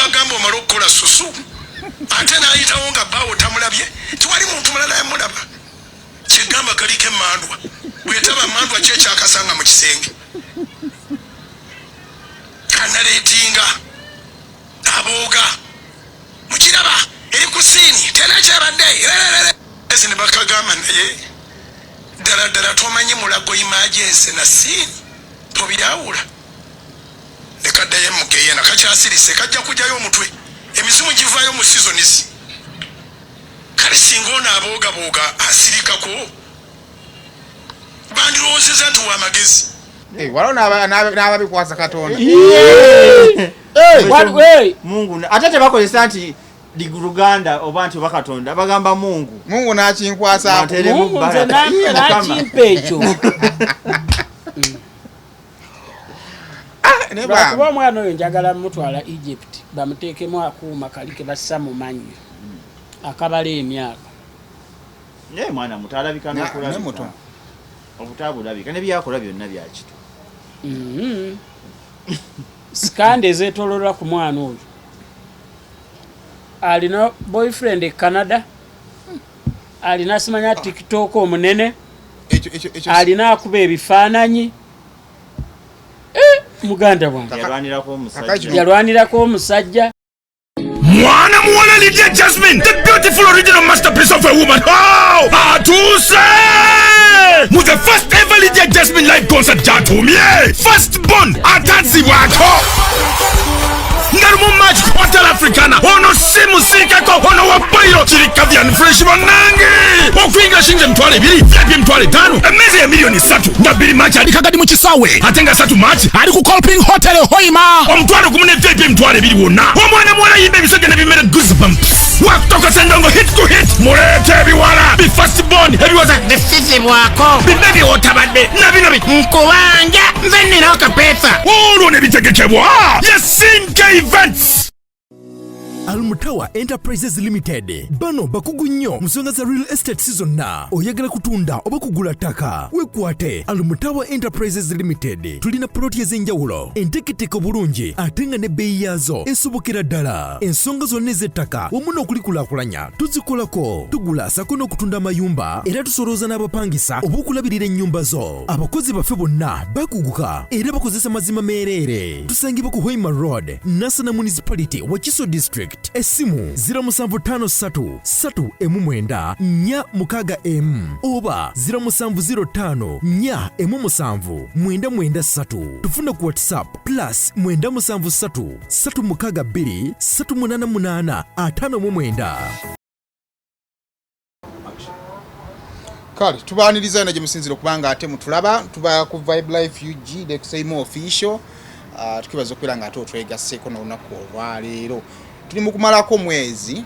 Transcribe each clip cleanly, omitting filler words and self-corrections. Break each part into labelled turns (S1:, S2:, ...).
S1: bagamba omala okukola susu ate n'ayitawo nga baawo tamulabye tiwali muntu mulala yamulaba kyegamba kaliko emmandwa bwetaba mmandwa ki ekyakasanga mu kisenge kanaleetinga abooga mukiraba eri ku siini tena kyabadde ezi ne bakagamba naye ddala tomanyi mulago imajensi na siini tobirawula nekaddayo emugeya nakakyasirise kajja kujjayo omutwe emizimu givaayo mu sizonisi kale singa ono aboogabooga asirikako bandirowoozeza nti wamagezi
S2: waliwo n'ababikwasa Katonda
S3: Mungu ate tebakozesa nti Luganda oba nti oba Katonda bagamba Mungu
S2: n'akinkwasa
S4: nze nakimpa ekyo kuba omwana oyo njagala mutwala Egypt bamuteekemu akuuma kali ke bassa mu mannyo akabala emyaka
S3: naye mwana muto alabika n'okulabika obutabulabika nebyakola byonna byakito
S4: sikandi ezeetoololwa ku mwana oyo alina boyfriend e Canada alina simanya TikTok omunene alina akuba ebifaananyi muganda wange yalwanirako omusajja
S1: mwana muwala Lydia Jasmine the beautiful original masterpiece of a woman atuse mu the first ever Lydia Jasmine live concert gyatumye first born atanzibwako ngarumu match quarter africana ono simusikako ono wa bairo kirikavian fresh banange okuyingira shinje mtwale 2 vyapi mtwale 5 emezi ya milioni 3 nga 2 match ali kakati mu kisawe atenga 3 match ali ku Colping Hotel Hoima omtwale kumune vyapi mtwale 2 wonna omwana mwana yimbe bisege ne bimere goosebumps wakutoka sendongo hit to hit murete biwala bi first born ebiwaza defisi bwako bibebi otabadde nabino nkubanja nzenera okapesa olwo ne bitegekebwa yasinke events
S5: Almutawa Enterprises Limited bano bakugu nnyo musonga za real estate season na oyagala kutunda oba kugula ttaka wekwate Almutawa Enterprises Limited tulina ploti ez'enjawulo enteketeko bulungi ate nga ne bbeeyi yaazo esobokera ddala ensonga zonna ez'ettaka wamu n'okulikulaakulanya tuzikolako tugula sako n'okutunda amayumba era tusolooza n'abapangisa oba okulabirira ennyumba zo abakozi baffe bonna bakuguka era bakozesa mazima meereere tusangibwa ku Hoima Road Nasana Municipality Wakiso District Esimu 0756 oba 0705 tufuna ku WhatsApp plus 973623888
S2: kale tubaaniriza na gye musinziro kubanga ate mutulaba tuba ku Vibe Life UG the same official tukibaza okwera nga ate otwegasseko n'olunaku olwaleero tuli mu kumalako mwezi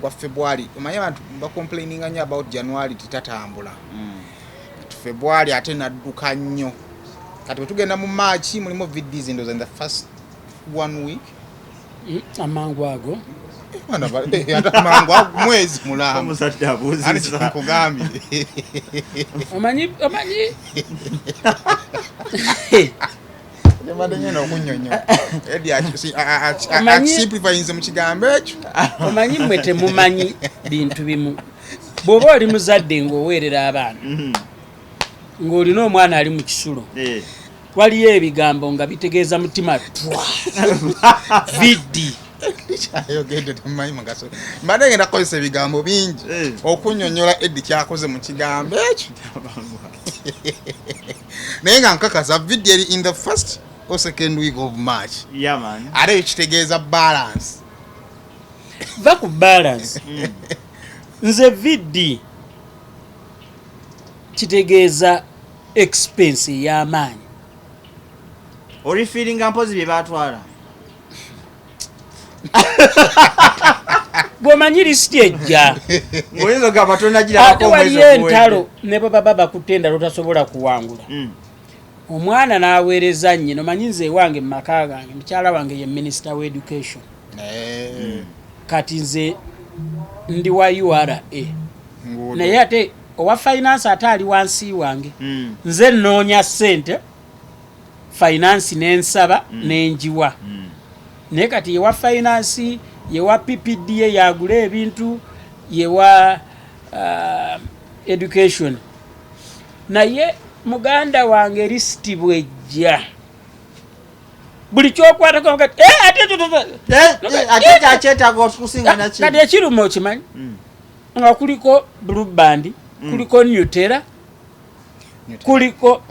S2: gwa February omanyi abantu bacomplaininga nnyo about January titatambula February ate nadduka nnyo kati bwetugenda mu March mulimu videos ndoza in the first 1 week
S4: amangu ago
S2: amangu ago mwezi mulamba
S3: omusajja abuuziza
S2: nkugambye
S4: omanyi
S2: madanyana okunyonyo simplifyinze mu kigambo ekyo
S4: omanyi mmwe temumanyi bintu bimu bw'oba oli muzadde ng'oweerera abaana ng'olina omwana ali mu kisulo waliyo ebigambo nga bitegeeza mutima vidi
S2: ayogedde temumanyi mugaso mbadde ngenda kukozesa ebigambo bingi okunyonyola Eddi kyakoze mu kigambo ekyo naye nga nkakasa vidi eri in the first or second week of March.
S3: Yeah, man.
S2: Ate kitegeeza balance.
S4: Va ku balance. Nze vidi kitegeeza expense y'amaanyi.
S3: Oli feeling mpozi bye batwala.
S4: Bwomanyi lisiti ejja.
S3: Ngoyinza ga batona gira
S4: ako mwezi okuwedde. Ate entalo ne baba kutenda lotasobola kuwangula. Omwana n'aweereza nnyina omanyi nze ewange mu maka gange mukyala wange ye minister wa education. Kati nze ndi wa URA. Naye ate owa finance ate ali wansi wange. Nze nnoonya ssente finance n'ensaba n'enjiwa. naye kati yewa finance yewa PPDA yagula ebintu yewa education naye muganda wange lisiti bwejja buli kyokwatako kati
S3: ate akyetaaga okusinga nakyo
S4: kati ekiruma okimanyi nga kuliko blue band kuliko Nutella kuliko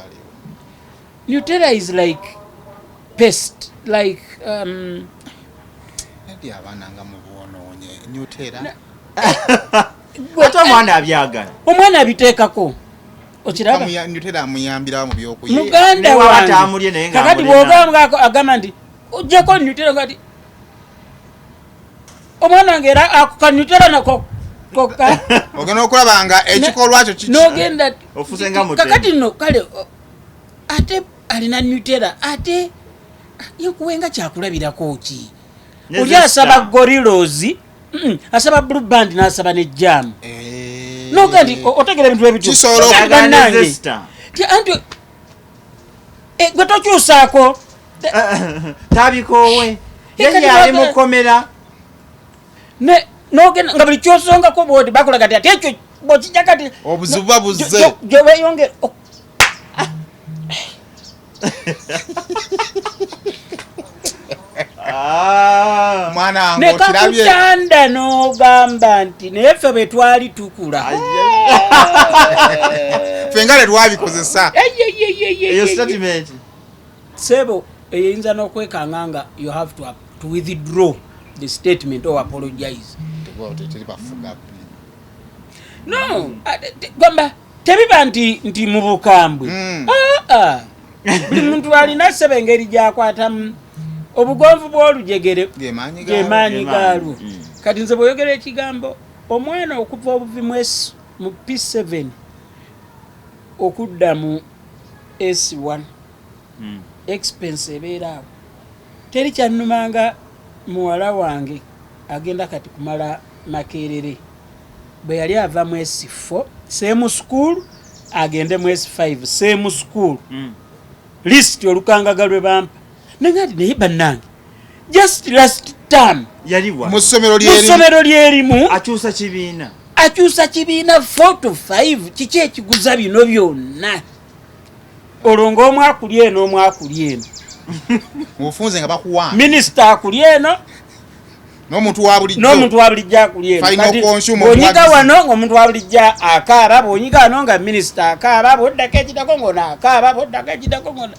S4: Nutella is like paste like
S2: ndi abananga mu bwononye Nutella
S3: ate omwana abyagala
S4: omwana abiteekako okiraba
S2: Nutella amuyambira mu byokuye
S4: muganda wange kakati bwogambako agamba nti ojjako Nutella kati omwana wange era ako Nutella nako koka
S2: ogenda okulaba nga ekikolwa kyo kiki
S4: nogenda
S3: ofusenga mutenda
S4: kakati no kale ate alina Nutella ate yokuwenga kyakulabirako ki oli asaba gorilozi asaba blue band n'asaba ne jam noga ndi otegera ebintu ebityo
S2: kisobola
S4: ti anti gwe tokyusaako
S3: tabikowe yeye ali mukomera
S4: ne nogenda nga buli kyosongako bwoti bakulaga ti ati ekyo bwokijja kati
S2: obuzibu buzze
S4: gye weeyongera
S2: mwana wange okirabye
S4: nekakutanda n'ogamba nti naye ffe bwe twali tukula
S2: ffe nga tetwabikozesa
S3: eyo statement
S4: sebo eyinza n'okwekanga nga you have to withdraw the statement or apologize no gamba tebiba nti mu bukambwe buli muntu alina sebe engeri gyakwatamu obugonvu bw'olujegere gemaanyi gaalwo kati nze bweyogera ekigambo omwana okuva obuvi mu P7 okudda mu S1 expense ebeera awo teri kyannumanga muwala wange agenda kati kumala Makerere bwe yali ava mu S4 same school agende mu S5 same school list olukangaga lwe bampa nengati naye bannange just last term
S3: yaliwa
S2: mu ssomero
S4: lyerimu
S3: akyusa kibiina
S4: 4 to 5 kiki ekiguza bino byonna olwo ng'omwakuli eno omwakuli eno
S2: mufunze nga bakuwanga
S4: minisita akuli eno
S2: n'omuntu wa
S4: bulijjo akuli eno bw'onyiga wano ng'omuntu wa bulijjo akaaba bw'onyiga wano nga minisita akaaba bw'oddako ekitako ng'ono akaaba bw'oddako ekitako ng'ono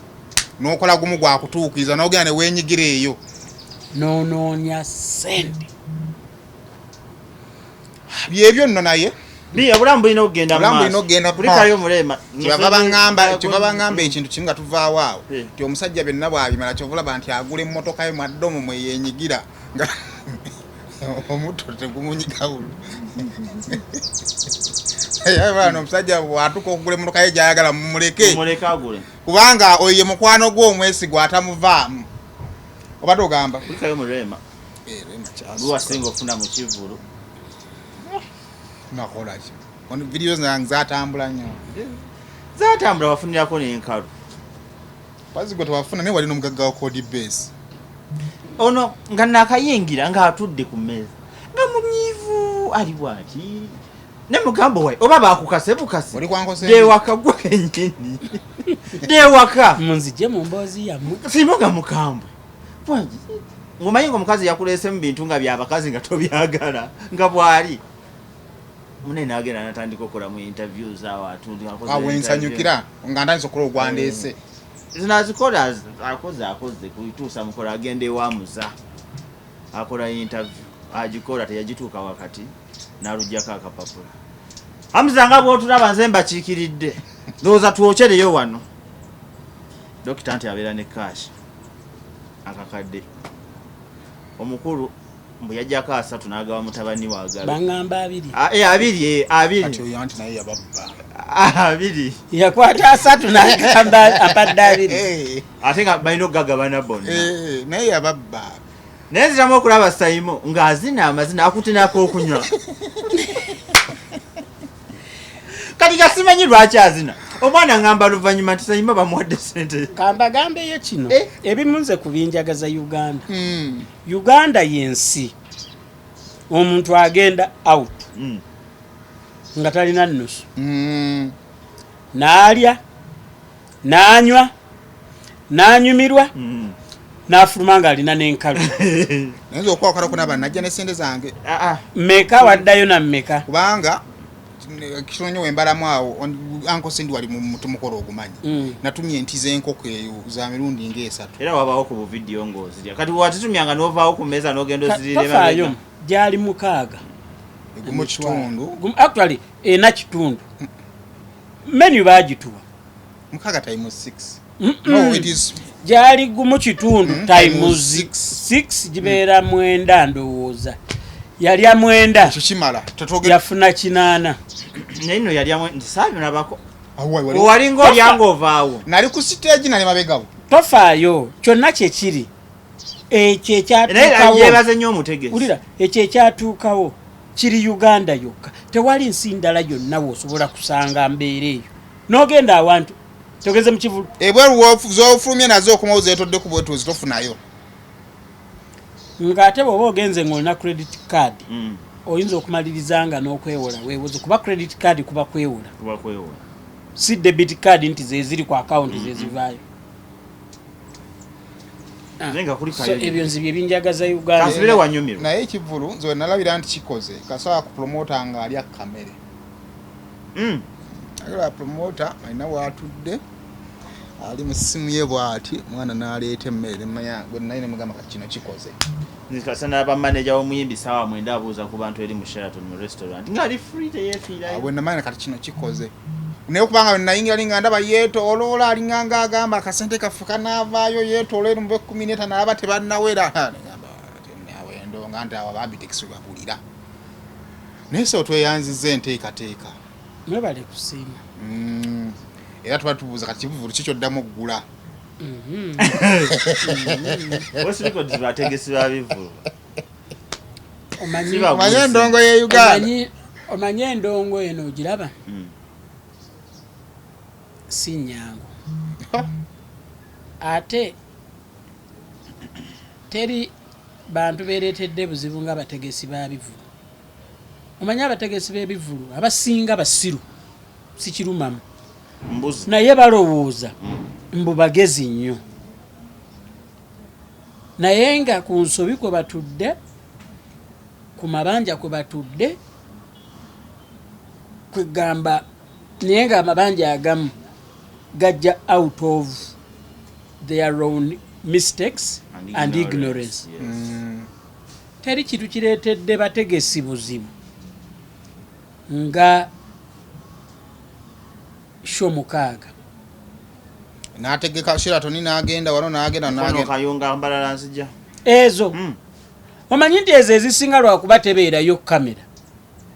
S2: n'okola gumu gwa kutuukiriza n'ogenda ne weenyigira eyo
S4: n'onoonya ssente
S2: byebyo nno naye
S3: obulamu bulina okugenda mulekayo
S2: kyova baŋŋamba ekintu kimu nga tuvaawo awo ti omusajja byonna bw'abimala kyovulaba nti agula emmotoka ye mwaddomo mwe yeenyigira nga omutto tegumunyigawulo bano omusajja bw'atuuka okugula emmotoka ye gy'ayagala mumuleke kubanga oyo ye mukwano gw'omwesigwa atamuvaamu obadde ogamba
S3: kulikayo mu Rema luwasinga ofuna mu Kivulu
S2: nakolaki video zange zatambula nnyo
S3: wafunirako n'enkalu
S2: bazigwa tewafuna naye wali n'omugagga wa code base
S3: ono nga nakayingira ng'atudde ku mmeeza nga munyiivu ali bwati ne mugambo wayi oba bakukase bukase dewaka gwa kenyini dewaka
S4: munzije mu mboozi yammwe
S3: simo nga mukambwe ngomanyi nga omukazi yakuleese mu bintu nga byabakazi nga tobyagala nga bwali munene agenda natandika okukola mu interviews awo
S2: ensanyukira nga ntandise okukola ogwandeese
S3: zinazikola akoze kuituusa mukola agenda ewamuza akola interview agikola teyagituuka wakati n'alugjako akapapula amuzanga bw'otulaba nze mbakiikiridde ndowooza twokereyo wano dokita nti abeera ne kashi akakadde omukulu mbu yajjako 3 n'agawa mutabani waagala
S4: baŋŋamba 2
S3: 2
S4: yakwata 3 n'agamba apadde 2
S3: ate nga balina okugagabana bonna
S2: naye yababba
S3: naye nziramu okulaba Saimo ng'azina amazina akutinako okunywa kati gasimanyi lwaki azina omwana ngamba luvanyuma tisanyima bamuwadde sente
S4: kamba gambe ye kino ebimunze kubinjagaza Uganda Uganda yensi omuntu agenda out nga talina nnusu naalya nanywa nanyumirwa n'afuluma ng'alina n'enkalu
S2: nayenza okwawukana kunaba najja ne sente zange
S4: mmeka waddayo na mmeka
S2: kubanga kisonyo wembalamu awo Uncle Cindy wali mu mukolo ogumanyi natumye enti z'enkoko eyo za mirundi ng'esatu
S3: era wabawo ku video ng'ozirya kati watitumyanga n'ovaawo ku mmeeza n'ogenda ozirire
S4: tofaayo gyali mukaaga
S2: egumu kitundu
S4: actually ena kitundu menu bagituwa
S2: mukaaga times 6 no it is
S4: gyali gumu kitundu times 6 gibeera mwenda ndowooza yalya mwenda
S2: tukimala
S4: yafuna 8
S3: nino yalya mwenda sabi nabako wali ng'olyanga ovaawo
S2: nali ku stage nali mabegawo
S4: tofaayo kyonna kyekiri ekyo ekyatuukawo
S3: yebaze nnyo omutegesi
S4: ulira ekyo ekyatuukawo kiri Uganda yokka tewali nsi ndala yonna woosobola kusanga mbeera eyo n'ogenda awantu togeze mu kivulu
S2: ebweru z'ofulumye nazo okumawo zeetodde ku bwetu zitofunayo
S4: ng'ate bw'oba ogenze ng'olina credit card oyinza okumalirizanga n'okwewola weewoze kuba credit card kuba kwewola si debit card nti zeziri ku account zezivaayo so ebyo nzi bye binjagaza Uganda
S2: naye ekivulu nze nalabira nti kikoze kasobola kupromota nga alya kamere agala promota alina waatudde ali mu ssimu ye bw'ati mwana n'aleeta emmere mmanya gwe naye ne mugamba kati kino kikoze
S3: nikasana bamanager w'omuyimbi sawa mwenda abuuza ku bantu eri mu Sheraton mu restaurant ng'ali free teyeefiirayo
S2: bwe namanya kati kino kikoze naye kubanga nayingira linga ndaba yeetooloola alinganga agamba akasente kafuka n'avaayo yeetoola eri mu be 10 n'aba tebannawera awendo nga nti awo babiteekisi babulira naye so tweyanziza enteekateeka
S4: mwebale kusiima
S2: era tuba tubuuza kati kivuvulu kikyo ddamu okugula
S3: osiriko bategesi babivulu
S2: omanyi endongo ye Uganda
S4: omanyi endongo eno ogiraba si nyangu ate teri bantu beereetedde buzibu ng'abategesi babivulu omanyi abategesi b'ebivulu abasinga basiru sikirumamu naye balowooza mbu bagezi nnyo naye nga ku nsobi kwe batudde ku mabanja kwe batudde kwegamba naye nga amabanja agamu gajja out of their own mistakes and ignorance teri kintu kireetedde bategesi buzibu nga show mukaaga
S2: n'ategeka Sheraton n'agenda wano n'agenda
S3: kayunga mbalala nzija
S4: ezo omanyi nti ezo ezisinga lwakuba tebeerayo kamera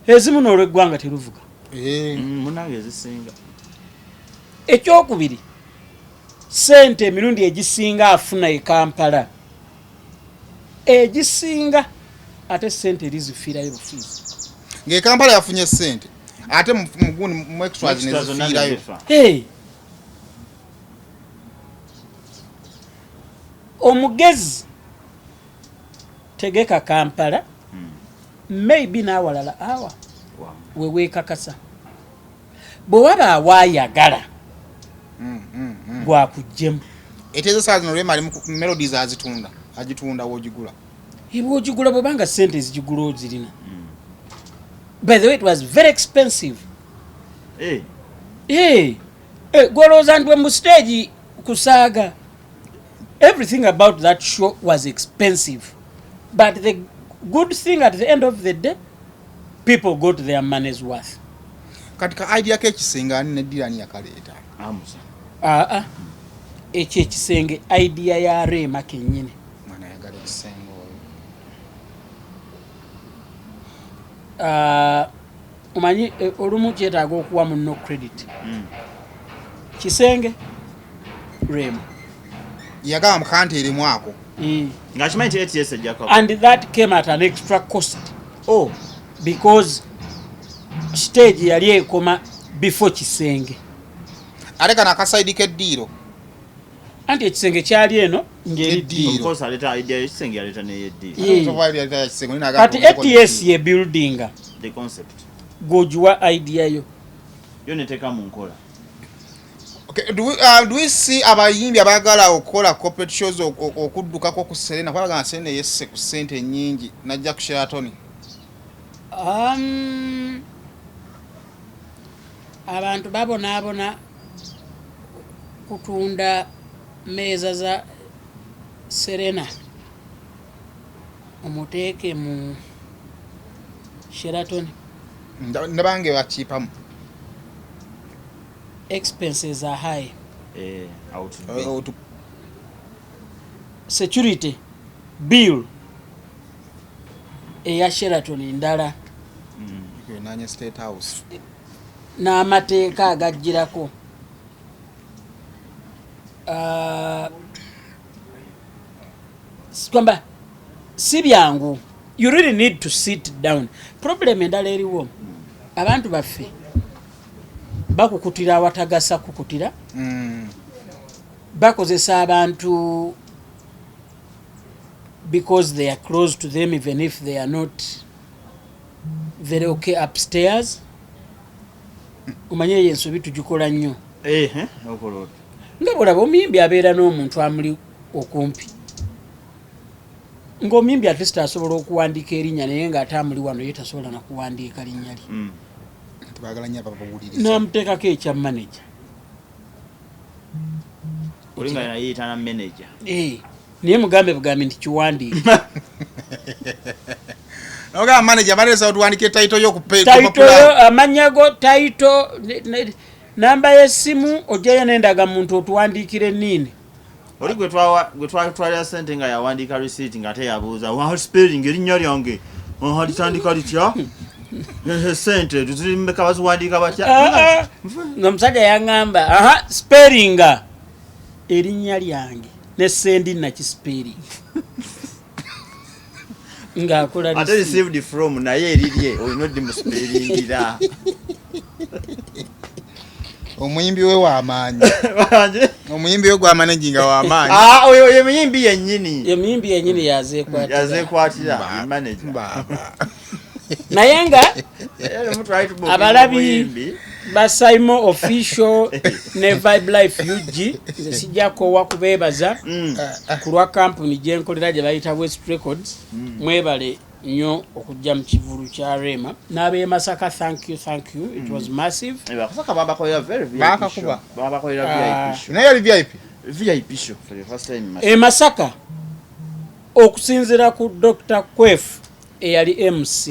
S4: ezimu n'olweggwanga teruvuga
S3: munange ezisinga
S4: ekyokubiri sente emirundi egisinga afuna e Kampala egisinga ate sente erizifiirayo bufiizi
S2: ng'e Kampala yafunye sente ate mugundi mu extras nezifiirayo
S4: omugezi tegeka Kampala maybe n'awalala awa weweekakasa bwe waba awaayagala gwakujjemu
S2: etezo saa zino Rema ali mu melodies agitunda w'ogigula
S4: ibwogigula bwebanga sente ezigigula ozirina by the way it was very expensive gwolowooza nti bwe mu stage kusaaga everything about that show was expensive but the good thing at the end of the day people got their money's worth
S2: kati ka idea ke kisenga ani nedirani yakaleeta
S3: amusa
S4: ekyo ekisenge idea ya Rema kennyini
S2: mwana yagala ekisenga
S4: omanyi olumu kyetaaga okuwa munno credit kisenge Rema
S2: yagamba mukanteeremu ako
S3: ng'akimanyi nti ATS ejjako
S4: and that came at an extra cost because stage yali ekoma before kisenge
S2: aleka nakasaidi keddiiro
S4: anti ekisenge kyali eno ngeri
S2: Eddiiro.
S3: Of course aleta idea ekisenge aleta ne eddiiro.
S4: kati ATS ye building
S3: The concept.
S4: gojuwa idea yo
S3: Yo neteka mu nkola.
S2: Okay, do we see abayimbi abagala okukola corporate shows okuddukako ku Serena kwalaga Serena yesse ku sente nyingi najja ku Sheraton
S4: abantu babonaabona kutunda meeza za Serena omuteeke mu Sheraton
S2: nabange bakiipamu
S4: expenses are high
S3: Out.
S4: security bill eya Sheraton ndala
S2: nanye State House
S4: n'amateeka agajjirako kwamba si byangu you really need to sit down problem endala eriwo abantu baffe bakukutira awatagasa kukutira bakozesa abantu because they are close to them even if they are not very okay upstairs umanye yensobi tugikola nnyo
S3: Okolot.
S4: nga bwolaba omuyimbi abeera n'omuntu amuli okumpi ng'omuyimbi at least asobola okuwandiika erinnya naye ng'ate amuli wano ye tasobola nakuwandiika linnya lye
S2: tebagala nnyo ababawuliriza
S4: n'amuteekako ekya manager
S3: Olinga yayita na manager.
S4: naye mugambe bugambe nti kiwandiika
S2: Oga manager balesa otuwandike title yo ku
S4: title amanya go title namba y'essimu ojayo nendaga muntu otuwandiikire nini
S3: Oli gwe twatwalira sente nga yawandiika receipt nga ate yabuuza wa spelling erinnya lyange litandika litya sente tuzirimeka baziwandiika batya
S4: ng'omusajja yaŋŋamba spellinga erinnya lyange ne sendi nakispeling ng'akola
S3: ate received from naye erirye olina oddi mu spellingira
S2: omuyimbi we w'amaanyi omuyimbi we gwa managinga w'amaanyi
S3: oyo ye muyimbi yennyini
S4: emiyimbi yenyini
S3: yazeekwatira manager
S4: naye nga abalabi ba Saimo official ne Vibe Life UG nze sijjako wakubeebaza ku lwa kampuni gye nkolera gye bayita West Records mwebale nnyo okujja mu kivulu kya Rema n'ab'e Masaka thank you it was massive
S3: Masaka babakolera very
S2: bakakuba
S3: babakolera VIP show
S2: naye ali
S3: VIP show for the first time
S4: e Masaka okusinziira ku Dr. Kwef eyali MC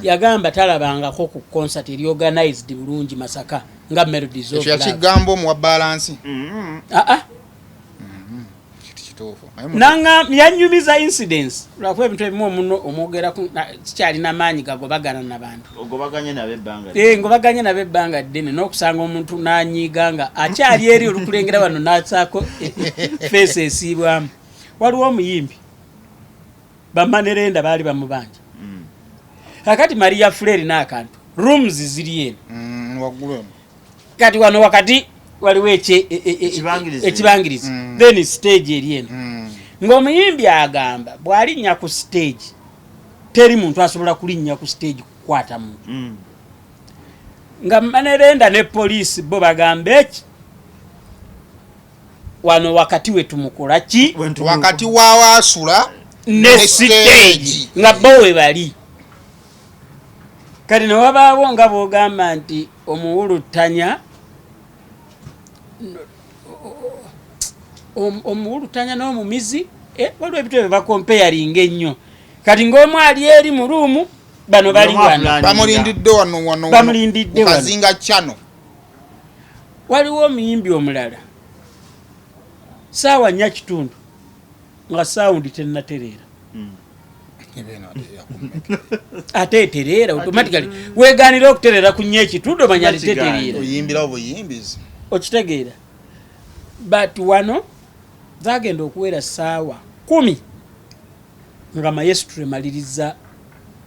S4: yagamba talabangako ku concert eri organized bulungi Masaka nga Melodies of Love
S2: kigambo omuwa balance
S4: nanga yanyumiza incidents lwakuba ebintu ebimu omuno omwogera kikyalina maanyi gagobagana n'abantu ngobaganye nabo ebbanga ddene n'okusanga omuntu n'anyiiga nga akyali eri olukulengera wano n'atsaako feesi esiibwamu waliwo omuyimbi bamanerenda baali bamubanja kakati Maria Fureri n'akantu rooms ziri eno
S2: waggulu
S4: kati wano wakati waliwo ekibangirizi then stage eri eno ng'omuyimbi agamba bw'alinnya ku stage teri muntu asobola kulinnya ku stage kukwata muntu nga manerenda ne poliisi bo bagamba eki wano wakati we tumukola ki
S2: wakati wawaasula
S4: ne stage nga bo we bali kati ne wabaawo nga bw'ogamba nti omuwulutanya n'omumizi waliwo ebitwe bye bakompeyaringa ennyo kati ng'omu ali eri mu ruumu bano bali wano
S2: bamulindidde wano kazinga kyano
S4: waliwo omuyimbi omulala saawa 4:00 nga sound tennatereera ate etereera automatically weegaanira okutereera ku 4:00 omanya litetereera
S2: oyimbira obuyimbizi
S4: okitegeera but wano zagenda okuwera saawa 10 nga maestro emaliriza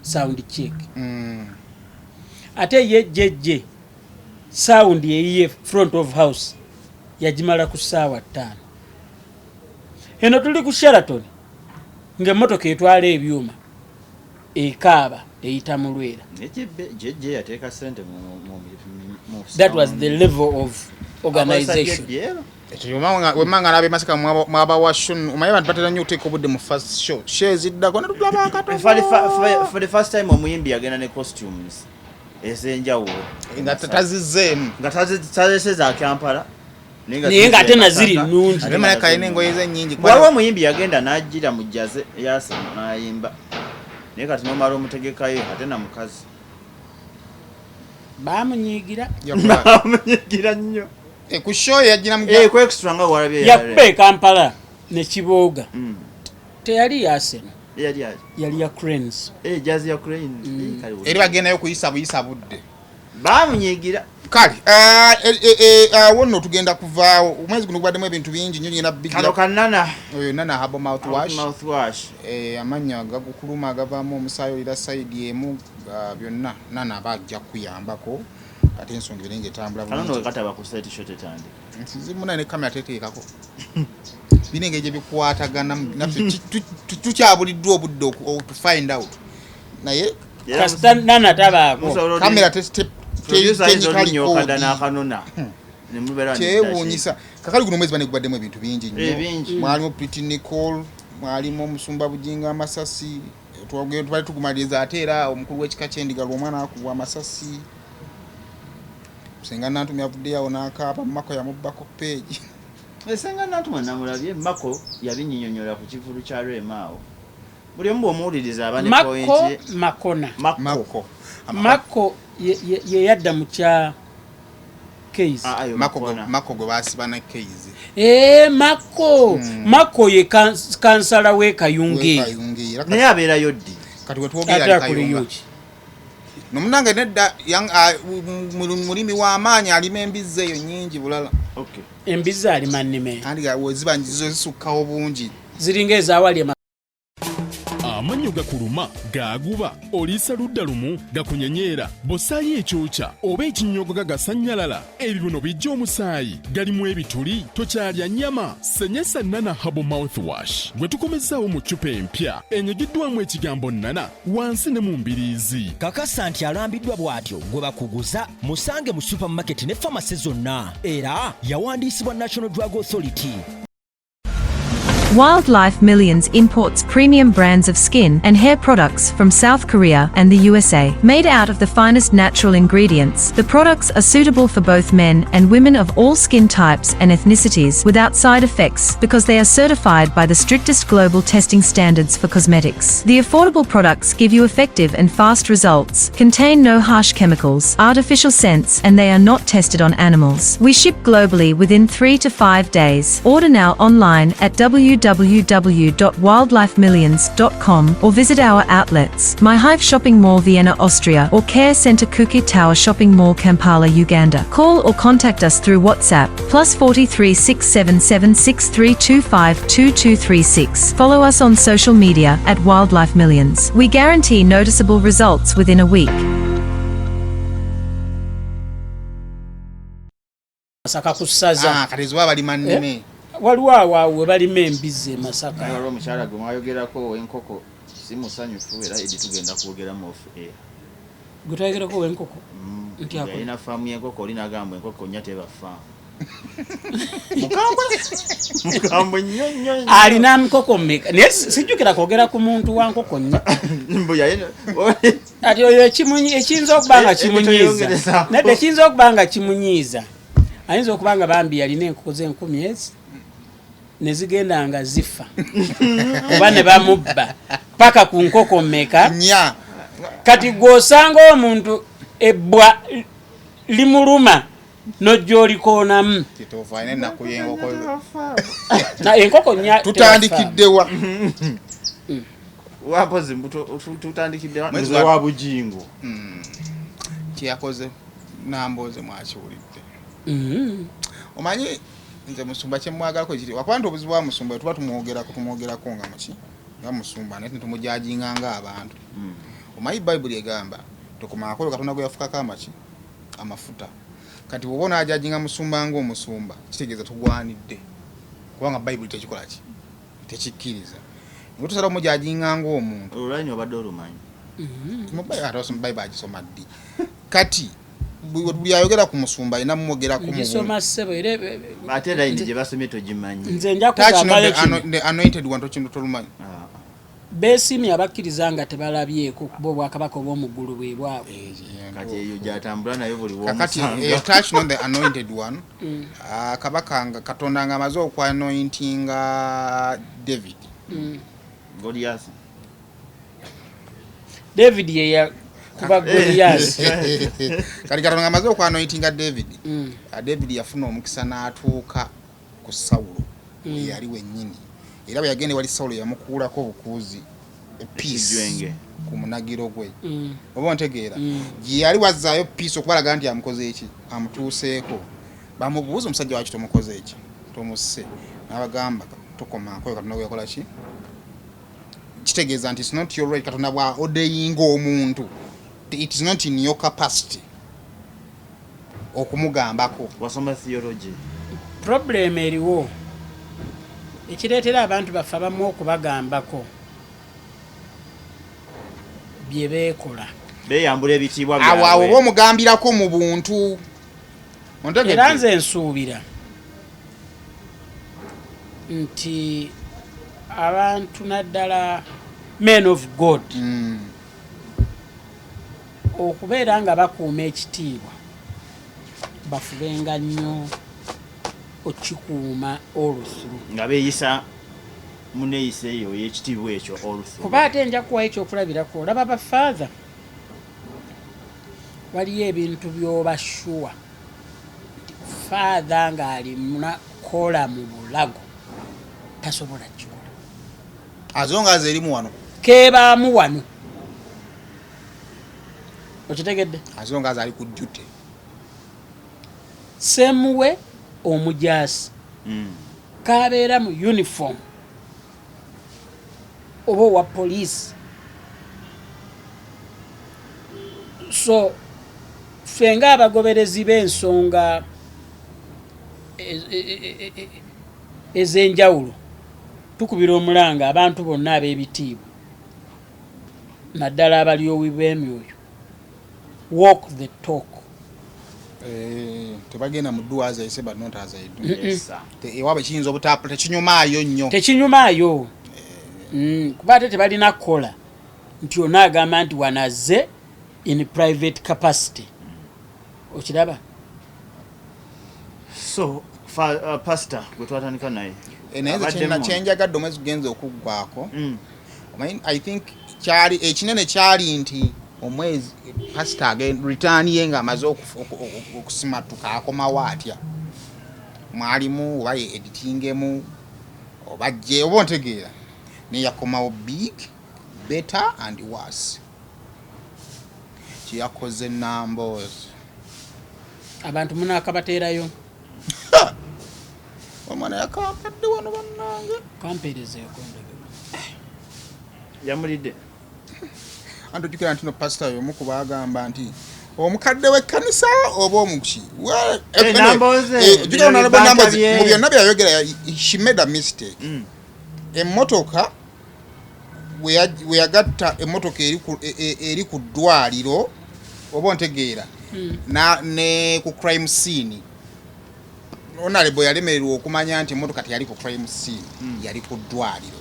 S4: sound check ate ye jeje sound yeyiye front of house yagimala ku ssaawa 5. Eno tuli ku Sheraton ng'emmotoka etwala ebyuma ekaaba eyita mu Lwera. That was the level of organization.
S2: wemanga nabe masika mwaba washun umaye bantu batera nnyo take obudde mu first show sheziddako netulaba akato
S3: for the first time omuyimbi yagenda ne costumes ezenjawulo
S2: nga tazizzeemu
S3: nga tazeseza Kampala
S4: naye nga ate naziri nnungi
S2: ate maleka yina engoye ze nnyingi
S3: waliwo omuyimbi yagenda n'ajjira mu jaze yasema n'ayimba naye kati nomala omutegekayo ate na mukazi
S4: bamunyiigira
S3: nnyo
S2: ku show yajjira mu
S3: ku extra nga walabye
S4: yakuba e Kampala ne Kibooga teyali yasena yali ya Cranes
S3: jazz ya Cranes
S2: eri bagendayo kuyisa buyisa budde
S3: bamunyiigira
S2: kale wonno tugenda kuva omwezi guno gubaddemu ebintu bingi nnyo nyina big
S3: kano kanana
S2: oyo nana habo
S3: mouthwash
S2: amanya gagukuluma agavaamu omusaayi olira sayidi emu byonna nana abajja kuyambako ate ensonga ebirenge etambula
S3: bulungi kataba ku site shot etandi
S2: nzimuna ne kamera teteekako binenge gye bikwatagana naffe tukyabuliddwa obudde to find out naye
S4: kasita nana tabaako
S2: kamera kyewuunyisa kakali guno omwezi bane gubaddemu ebintu bingi nnyo mwalimu Pretty Nicole mwalimu omusumba bujinga amasasi twali tugumaliriza ate era omukulu w'ekika ky'endigalwa omwana akubwa amasasi senga nantumya avudde yawo n'akaaba Mako yamubbako peegi
S3: senga nantuma namulabye Mako yabinyinyonyola ku kivulu kya Remaawo buli omu bw'omuwuliriza aba ne point
S4: Mako ye yadda mu kya case
S2: Mako gwe baasiba na case
S4: Mako ye kansala we Kayunge
S3: naye abeerayo ddi
S2: kati wetwogera Kayunga nomunange nedda mulimi w'amaanyi alima embizzi eyo nnyingi bulala
S4: embizzi alima nnime
S2: andi weziba nzizo zisukkawo bungi
S4: ziringa ezawali
S5: amannyo gakuluma gaaguba oliisa ludda lumu gakunyenyeera bw'ossaayo ekyokya oba ekinyogo gagasanyalala ebibuno bijja omusaayi galimu ebituli tokyalya nnyama senyesa nana habo mouthwash gwe tukomezzaawo mu ccupa empya enyigiddwamu ekigambo nana wansi ne mu mbiriizi
S6: kakasa nti alambiddwa bw'atyo gwe bakuguza musange mu supermarket ne famasi zonna era yawandiisibwa National Drug Authority.
S7: Wildlife Millions imports premium brands of skin and hair products from South Korea and the USA. Made out of the finest natural ingredients, the products are suitable for both men and women of all skin types and ethnicities without side effects because they are certified by the strictest global testing standards for cosmetics. The affordable products give you effective and fast results, contain no harsh chemicals, artificial scents, and they are not tested on animals. We ship globally within 3 to 5 days. Order now online at www.wildlifemillions.com or visit our outlets, MyHive Shopping Mall Vienna, Austria, or Care Center Kuki Tower Shopping Mall Kampala, Uganda. Call or contact us through WhatsApp +43 677 6325 2236. Follow us on social media at Wildlife Millions. We guarantee noticeable results within a week.
S4: Masaka kusaza
S2: kati ziba balima nnime
S4: waliwo awo balima embizzi Masaka
S3: waliwo omukyala gwe mwayogerako enkoko si musanyufu era edi tugenda kwogeramu off air
S4: gwe twayogerako enkoko nti
S3: alina faamu y'enkoko oli n'agamba enkoko nnya teba faamu mukambwe nnyo
S4: alina nkoko mmeka naye sijjukira kwogera ku muntu wa nkoko nnya ati oyo ekiyinza okuba nga kimunyiiza nedde ekiyinza okuba nga kimunyiiza ayinza okuba nga bambi yalina enkoko z'enkumi ezi ne zigenda nga zifa oba ne bamubba paka ku nkoko mmeka
S2: nnya
S4: kati gw'osanga omuntu ebbwa limuluma nojja olikoonamu
S2: kitofaine ennaku y'enkoko
S4: enkoko nnya
S2: tutandikiddewa
S3: wapozi tutandikiddewa mwezi wa bujingo
S2: kyeyakoze namboze mwakiwulidde omanyi nze musumba kyemwagalako kiri wakwanta obuzibu bwa musumba tuba tumwogerako nga muki nga musumba naye netumujajinga nga abantu omanyi bayibuli egamba tokomakolo katonda gwe yafukako amaki amafuta kati wobona ajajinga musumba ng'omusumba kitegeeza tugwanidde kubanga Bible tekikola ki tekikkiriza ngotusala omujajinga ng'omuntu
S3: olwanyi obadde olumanyi
S2: Bible agisoma ddi kati buli ayogera ku musumba alina mumwogerako
S3: ate layini gye basomye togimanyi
S4: nze nja kugamba
S2: the anointed one tokintu tolumanyi
S4: beesimye abakkiriza nga tebalabyeko kuba obwakabaka obw'omuggulu bwe bwabwe
S3: kati eyo gyatambula nayo buli
S2: kakati touch on the anointed one kabaka nga Katonda nga amaze okwanointinga David
S3: Goliath
S4: David yeya kuba Goliath
S2: kati Katonda nga amaze okwanointinga David David yafuna omukisa n'atuuka ku Sawulo yali wennyini era bwe yagende wali Sawulo yamukuulako obukuuzi peace ku munagiro gwe oba ontegeera gye yali wazzaayo peace okubalaga nti amukoze eki amutuuseeko bamubuuza omusajja waki tomukoze eki tomusse n'abagamba tokoma nkoyo Katonda gwe yakola ki kitegeeza nti it's not your right Katonda bwa odeyinga omuntu it is not in your capacity okumugambako
S3: wasoma theology
S4: problem eriwo ekireetera abantu baffe abamu okubagambako bye beekola
S3: beeyambula ebitiibwa byabwe
S2: awo oba omugambirako mu buntu
S4: era nze nsuubira nti abantu naddala men of God okubeera nga bakuuma ekitiibwa bafubenga nnyo okikuuma oluthulu
S3: nga beeyisa muneeyisa eyo y'ekitiibwa ekyo oluthulu
S4: kuba ate nja kuwayo ekyokulabirako olaba bafaatha waliyo ebintu by'obashuwa faatha ng'ali munakola mu bulago tasobola kikola
S2: azonga aze erimu wano
S4: kebaamu wano okitegedde
S2: azonga aze ali ku duty
S4: semuwe omujaasi kabeera mu uniform oba owa poliisi so ffe ng'abagoberezi b'ensonga ez'enjawulo tukubira omulanga abantu bonna ab'ebitiibwa naddala abalyowi b'emyoyo walk the talk
S2: tebagenda mu dduwa azayise but not azaidu ewaba kiyinza obutapula tekinyumaayo nnyo
S4: tekinyumaayo kuba ate tebalina kukola nti onaagamba nti wanaze in private capacity okiraba
S3: so pastor gwe twatandika naye
S2: naye kyenjagadde omwezi gugenza okuggwako I think kyali ekinene kyali nti omwezi pastor again return ye nga amaze okusimatuka akomawo atya mwalimu oba ye editingemu oba gye oba ontegeera naye yakomawo big better and worse kyeyakoze numbers
S4: abantu munaakabateerayo
S2: omwana yakampadde wano bannange
S4: kampeerezeeko
S3: yamulidde
S2: anti ojjukira nti no pastor y'omu ku baagamba nti omukadde w'ekkanisa oba omuki mu byonna byayogera she made a mistake emmotoka we yagatta emmotoka eri ku ddwaliro oba ontegeera ne ku crime scene onalebo yalemererwa okumanya nti emmotoka teyali ku crime scene yali ku ddwaliro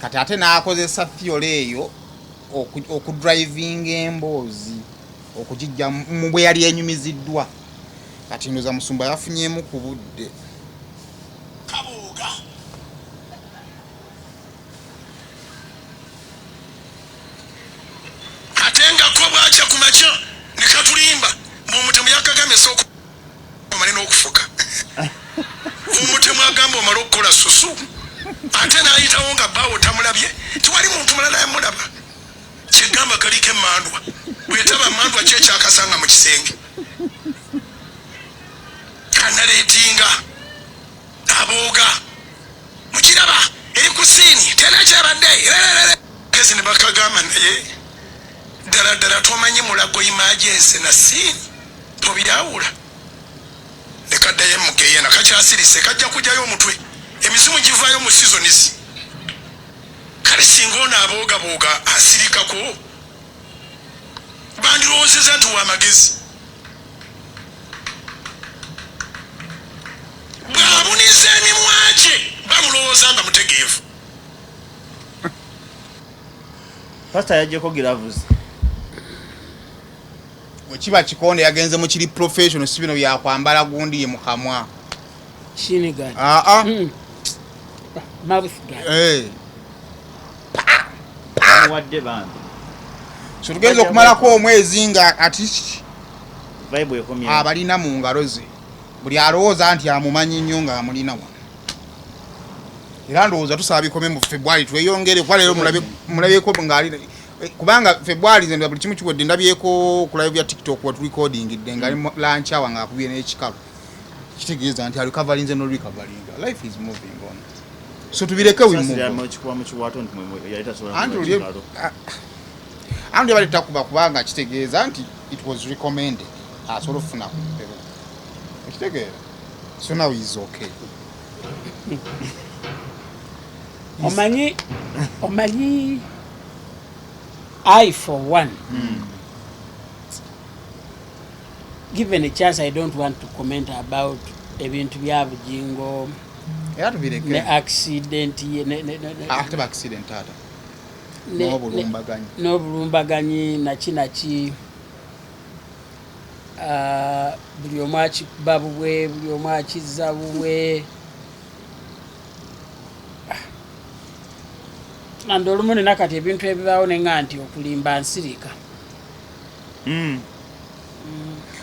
S2: kati ate n'akozesa theory eyo okudrivinga emboozi okugijja mu bwe yali enyumiziddwa kati ndoza musumba yafunyemu ku budde kabuuga
S1: atenga ko bwacha ku makya ne katulimba mu mutemu yakagame soko maneno okufuka umutemu agamba omala okukola susu ate n'ayitawo nga bawo tamulabye tiwali muntu mulala yamulaba kigamba kaliko emmandwa bwetaba mmandwa kyo ekyakasanga mu kisenge kanaleetinga abooga mukiraba eri ku siini tena kyabadde kezi ne bakagamba naye ddala ddala tomanyi mulago imajensi na siini tobyawula tekaddayo mukeyena kakyasirise kajja kujjayo omutwe emizimu givaayo mu sizonisi kale singa ono aboogabooga asirikako bandirowoozeza nti w'amagezi bw'abuniza emimwa gye bamulowooza nga mutegeevu.
S3: Pastor yajjeko gilavuzi
S2: wekiba kikonde yagenze mu kiri professional si bino byakwambala gundi ye mukamwa
S4: Shinigan.
S3: wadde bambi
S2: so tugenze okumalako omwezi nga ati
S3: Bible ekomye
S2: abalina mu ngalo ze buli alowooza nti amumanyi nnyo nga amulina wano era ndowooza tusaba bikome mu February tweyongere kwa leero mulabyeko ng'ali kubanga February nze buli kimu kiwedde ndabyeko ku live ya TikTok what recordingidde nga ali lunch hour nga akubye n'ekikalu kitegeeza nti ali covering nze no recovering life is moving on so tubireke Andrew bali takuba kubanga kitegeeza nti it was recommended asobola ofuna kitegeeza so now is okay.
S4: Omanyi I for one given a chance I don't want to comment about ebintu bya bujingo
S2: ne
S4: accident
S2: accident ata
S4: n'obulumbaganyi naki buli omu akikuba bubwe buli omu akizza bubwe nandi olumu nina kati ebintu ebibaawo nenga nti okulimba nsirika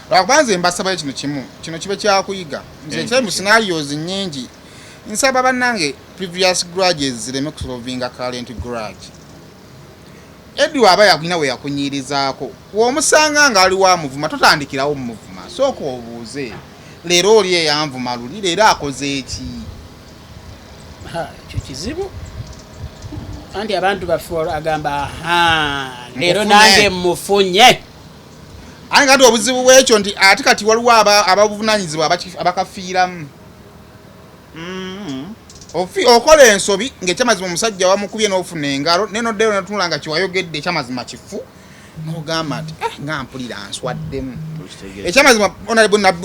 S2: lwakubanze mbasaba kino kimu kino kibe kyakuyiga nze kyali mu scenarios nnyingi nsaba bannange previous grudges zireme kusolvinga current grudge. Eddu aba yakulina we yakunyirizaako w'omusanga ng'ali wa muvuma totandikirawo muvuma sooka obuuze leero oli eyanvuma luli leero akoze eki
S4: ekyo kizibu anti abantu baffe agamba leero nange mufunye
S2: ate kati obuzibu bwekyo nti ate kati waliwo ababuvunanyizibwa abakafiiramu okola ensobi ng'ekyamazima omusajja wamukubye n'ofuna engalo nenoddeyo netunula nga kiwayogedde ekyamazima kifu n'ogamba nti nga mpulira nswaddemu ekyamazima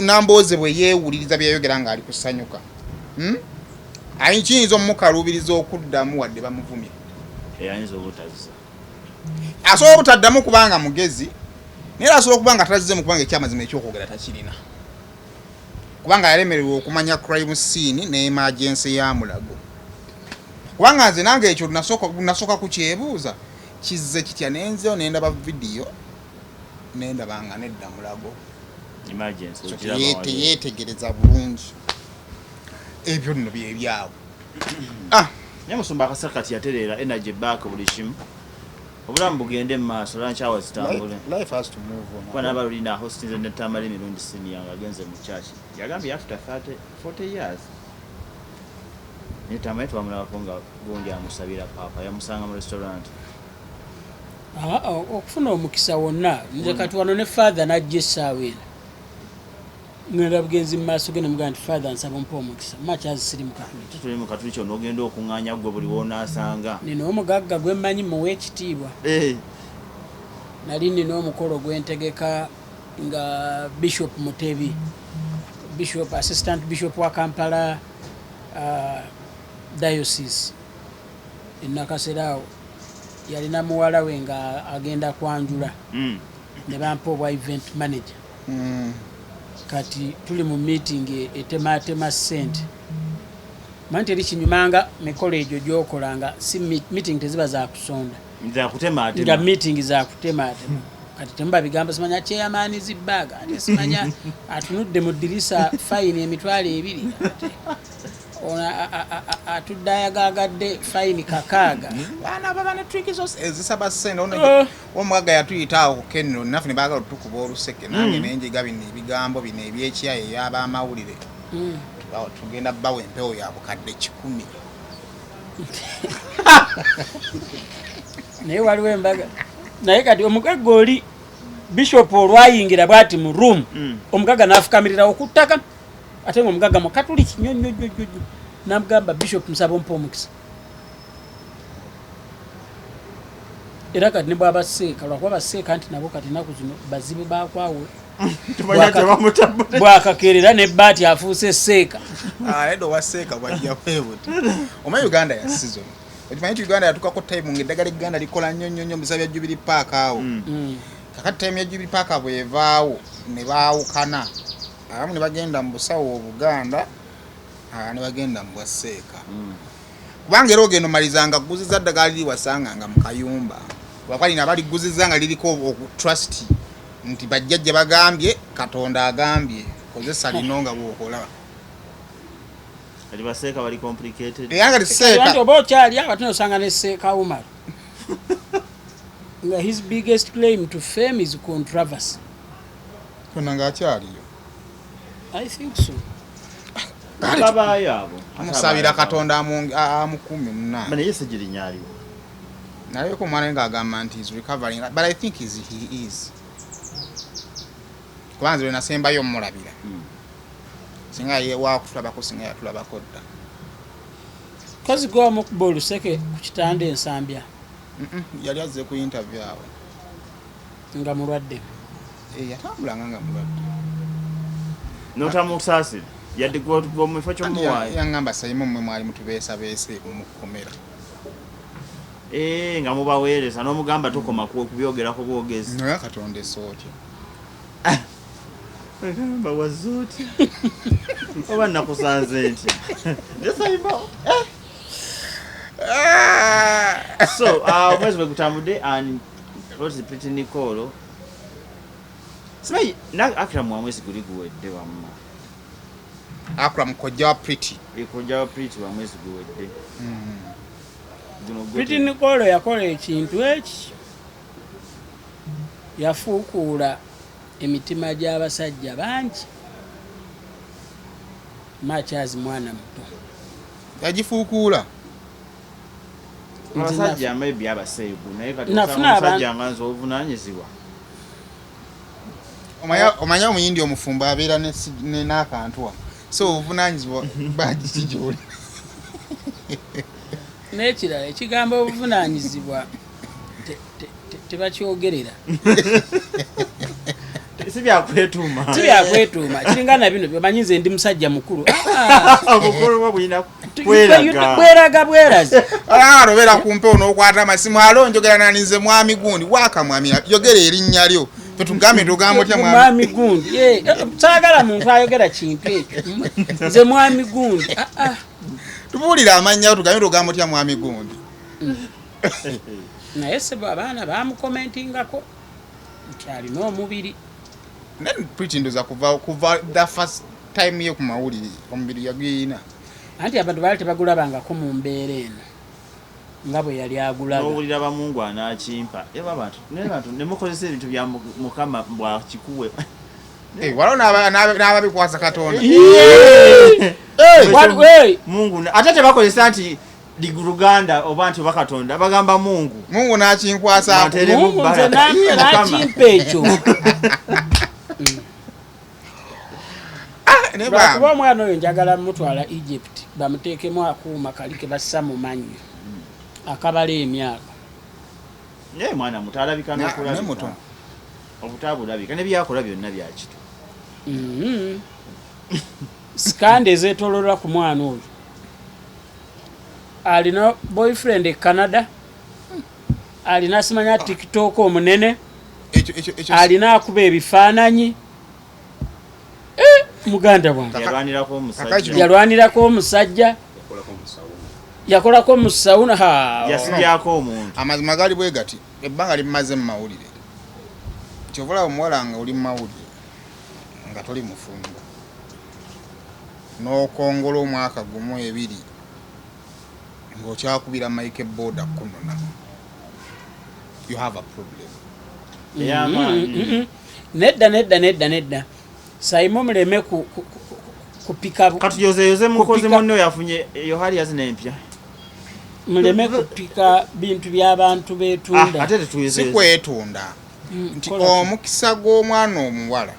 S2: nambooze bwe yeewuliriza byeyayogera ng'ali kusanyuka kiyinza omumukaluubiriza okuddamu wadde bamuvumye asobola obutaddamu kubanga mugezi naye asobola okuba nga tazzemu kubanga ekyamazima ekyokwogera takirina kubanga yalemererwa okumanya crime scene ne emergency ya mulago kubanga nze nange ekyo nasooka kukyebuuza kizze kitya nenzeyo nendaba video nendaba nga nedda mulago teyeetegereza bulungi ebyo nno byebyawo
S3: naye musumba akasaka kati yatereera energy back buli kimu obulamu bugende mu maaso lanchawa zitambule kwana abalina hostinze netamali emirundi senior nga agenze mu church yagambye after 40 years netamaye twamulabako nga gundi amusabira papa yamusanga mu restaurant
S4: okufuna omukisa wonna nze kati wano ne father najja essaawa eno ngenda bugenzi mu maaso ge nemugamba nti father nsaba mpa omukisa makyazi siri
S3: mu katuli kyo n'ogenda okuŋŋaanya gwe buli w'onaasanga
S4: nina omugagga gwe mmanyi muwa ekitiibwa nali nina omukolo gwentegeka nga Bishop Mutebi Bishop Assistant Bishop wa Kampala Diocese enakaseraawo yalina muwala we nga agenda kwanjula ne bampa obwa event manager kati tuli mu meeting etematema ssente manti eri kinyumanga mikolo egyo gyokolanga si meeting teziba za kusonda nga meeting za kutematema kati temuba bigambo simanya chairman zibbaga ate simanya atunudde mu dirisa fine emitwalo 2 ona atudayagagadde fine kakaaga
S2: bana baba ne tricks ezisaba ssente ono omwaga yatuyitaawo ku Kenno nafu ne baagala tukuba oluseke nange nenjiga bino ebigambo bino ebyekyayi yaba amawulire tugenda bawe empewo ya bukadde 10
S4: naye waliwo embaga naye kati omugagga oli Bishop olwayingira bwati mu room omugaga n'afukamirira okuttaka ate ng'omugaga mu katuliki nnyo n'amugamba Bishop Nsaba ompa omukisa era kati ne bw'aba seeka lwakuba baseeka nti nabo kati naku zino bazibu bakwawe bwakakerera nebbaati afuuse seeka
S2: edo waseeka bwajja kwebuti omanyi Uganda ya season okimanyi nti Uganda yatukako time ng'eddagala Uganda likola nnyo mu bisabya Jubilee Park awo kakati time ya Jubilee Park bwevaawo ne baawukana abamu ne bagenda mu busawo Buganda ne bagenda mu bwaseeka kubanga era ogenda omalizanga guziza ddagala liri wasanganga mu kayumba wakwalina baliguziza nga liriko trust nti bajjajja bagambye Katonda agambye kozesa lino nga bwokola
S3: kati baseeka bali complicated
S2: nga liseeka
S4: oba okyali abatino osanga ne Seeka Umar nga his biggest claim to fame is controversy
S2: kona nga akyaliyo
S4: I think so
S3: babayo abo
S2: musabira Katonda amukume munna
S3: bane yese girinyaliwo
S2: naye ko mwana nga agamba nti is recovering but I think he is kwanza we nasembayo mulabira singa ye wakutulabako singa yatulabako dda
S4: kazi gwa mu Boluseke ku kitanda ensambya
S2: yali azze ku interview awo
S4: nga mulwadde
S2: yatambulanga nga mulwadde
S3: notamusaasira yadde gwo mu kifo ky'omuwaayi
S2: yangamba sayimu mmwe mwali mutubeesabeese mukukomera
S3: nga mubaweereza n'omugamba tokoma kubyogerako bwogezi
S2: naye Katonda esootya
S3: Gamba wazuti oba nakusanze ntya nesayimba so mwezi gwegutambudde and Rose Pretty Nicole simanyi Akram wa mwezi guli guwedde wamma
S2: Akram kojja wa Pretty
S3: kojja wa Pretty wa mwezi guwedde
S4: Pretty Nicole yakola ekintu eki yafuukuula emitima gy'abasajja bangi Machazi mwana muto
S2: yagifuukuula
S3: abasajja maybe abaseebu naye kati
S4: abasajja
S3: nganza obuvunaanyizibwa
S2: omanya omuyindi omufumbo abeera n'akantuwa so obuvunaanyizibwa bagikijoli
S4: n'ekirala ekigambo obuvunaanyizibwa tebakyogerera
S3: sibyakwetuma
S4: kiringa na bino byomanyize ndi musajja mukulu
S3: obukulu bwo bulina
S4: bweraga bwerazi
S2: alobera kumpe onookwata amasimu alo njogera naninze mwami gundi waka mwami yogera erinnya lyo fetugambe tugambo tya
S4: mwami gundi saagala muntu ayogera kintu ekyo nze mwami gundi
S2: tubuulira amannya tugambe tugambo tya mwami gundi
S4: naye sebo abaana bamukomentingako nti alina omubiri
S2: Pretty ndoza kuva the first time ye kumawulire omubiri yaguyina
S4: anti abantu baali tebagulabangako mu mbeera eno nga bwe yali agulaga
S3: owulira bamungu anaakimpa eba abantu nemukozesa ebintu bya Mukama bwakikuwe
S2: waliwo n'ababikwasa Katonda
S3: Mungu ate tebakozesa nti Luganda oba nti oba Katonda bagamba Mungu
S2: n'akinkwasa
S4: nze n'akimpa ekyo kuba omwana oyo njagala mutwala Egypt bamuteekemu akuuma kali ke bassa mu mannyo akabala emyaka
S3: naye mwana muto alabika n'okulabika obutabulabika nebyakola byonna byakito
S4: sikandi ezeetoololwa ku mwana oyo alina boyfriend e Canada alina simanya TikTok omunene alina akuba ebifaananyi muganda wange yalwanirako omusajja yakolako mu sawuna
S3: yasibyako omuntu
S2: amazima gali bwe gati ebbanga limaze mu mawulire kyovula omuwala nga oli mu mawulire nga toli mufumbo n'okongola omwaka gumu ebiri ng'okyakubira Mike Boda kunona you have a problem
S4: nedda Saimo muleme kupika
S3: katuyozeyoze mukozi munno yafunye yohali yazinempya
S4: muleme kupika bintu by'abantu betunda
S3: ate tetuyeze
S2: sikwetunda nti omukisa gw'omwana omuwala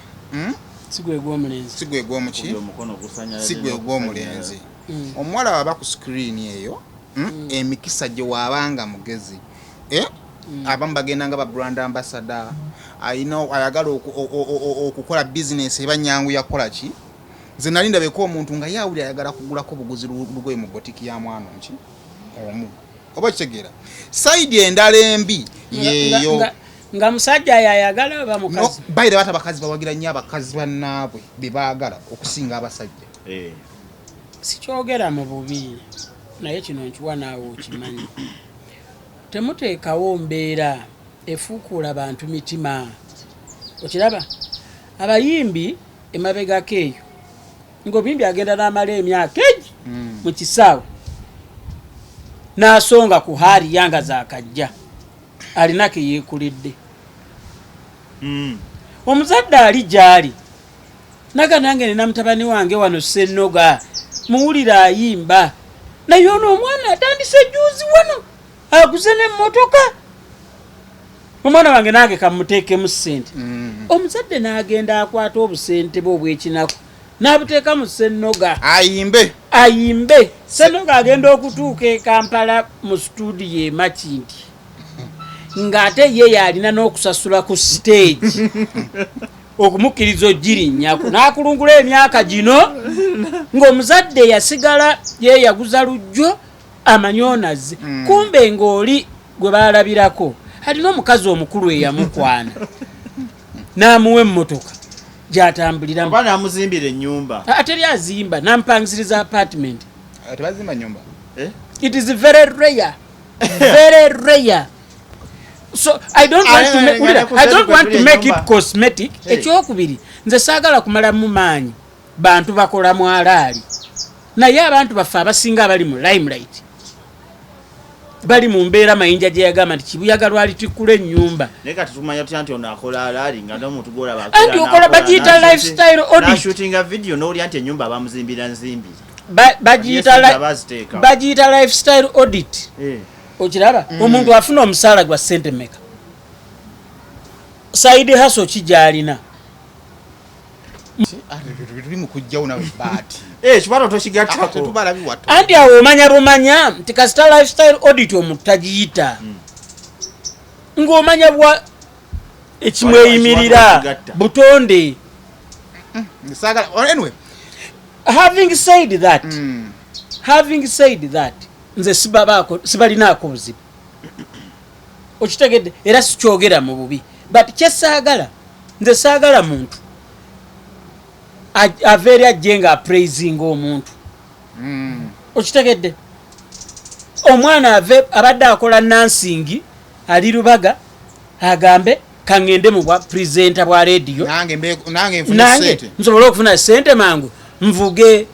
S4: sigwe gw'omulenzi
S2: sigwe gw'omuki sigwe gw'omulenzi omuwala waba ku screen eyo emikisa gye wabanga mugezi abamu bagenda nga ba brand ambassador ayagala okukola business ebanyangu yakola ki nze nali ndabeko omuntu nga yawuli ayagala kugulako buguzi lugoye mu botiki ya mwana omuki omu oba kitegera side endala embi yeyo
S4: nga musajja ayagala ba mukazi
S2: bayire bata bakazi bawagira nnyo abakazi bannaabwe bebaagala okusinga abasajja
S4: sikyogera mu bubi naye kino nkiwa naawe okimanyi temuteekawo mbeera efuukuula bantu mitima okiraba abayimbi emabegako eyo ng'omuyimbi agenda n'amala emyaka egi mu kisaawe n'asonga ku haali yanga zaakajja alina ke yeekulidde omuzadde ali gy'ali naga nange nina mutabani wange wano Ssennoga muwulira ayimba naye ono omwana atandise juuzi wano aguze n'emmotoka omwana wange nange kamuteekemu ssente omuzadde n'agenda akwata obusente bwe obw'ekinaku n'abuteeka mu Ssennoga ayimbe Ssennoga agenda okutuuka e Kampala mu studio e Makindi ng'ate ye yalina n'okusasula ku stage okumukkiriza ogirinnyako n'akulungula emyaka gino ng'omuzadde yasigala ye yaguza lujjo amanyoonaze kumbe ng'oli gwe baalabirako alina omukazi omukulu eyamukwana n'amuwa emmotoka gy'atambuliramu
S3: oba n'amuzimbira ennyumba
S4: ateri azimba n'amupangisiriza apartment
S2: tebazimba nyumba
S4: it is very rare so I don't want to make it cosmetic ekyokubiri nze saagala kumala mu maanyi bantu bakola mu alaali naye abantu baffe abasinga abali mu limelight bali mu mbeera mayinja gye yagamba nti kibuyaga lwali tikkula ennyumba
S3: naye kati tumanya tutya nti ono akola alaali nga n'omuntu gwolaba
S4: anti okola bagiyita lifestyle audit
S3: nashootinga video n'olya nti ennyumba abamuzimbira nzimbi
S4: bagiyita lifestyle audit okiraba omuntu afuna omusaala gwa sente meka side hustle ki gy'alina
S3: kibalo tokigattako
S4: anti awo omanya bumanya nti kasita lifestyle audit omuntu tagiyita ng'omanya bwa ekimweyimirira butonde having said that nze sibalinaako buzibu okitegedde era sikyogera mu bubi but kyesaagala nze saagala muntu aveeri ajje nga appraising omuntu okitegedde omwana abadde akola nansingi ali Lubaga agambe kaŋŋende mu bwa presenter bwa radio nange nsobole okufuna sente mangu nvuge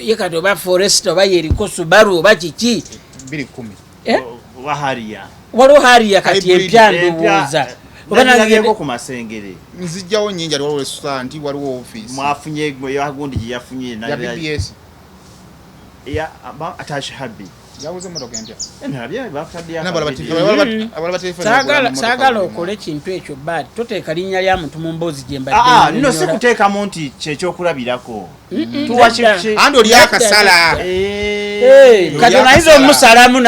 S4: ye kati oba forest oba yeriko Subaru oba kiki
S2: 210
S3: waliwo
S4: hariya kati empya ndowooza
S3: oba nageko ku masengere
S2: nzijjawo nnyingi waliwo restaurant waliwo office
S3: mwafunye yagundi gye yafunye
S2: ya BBS
S3: ya Atash Habi
S2: yabuze motoka empya
S4: saagala okole ekintu ekyo bad toteeka linnya lya muntu mu mboozi gye mbadde
S3: no si kuteekamu nti kyekyokulabirako
S2: andi oli akasala
S4: kati onayinza omusalamu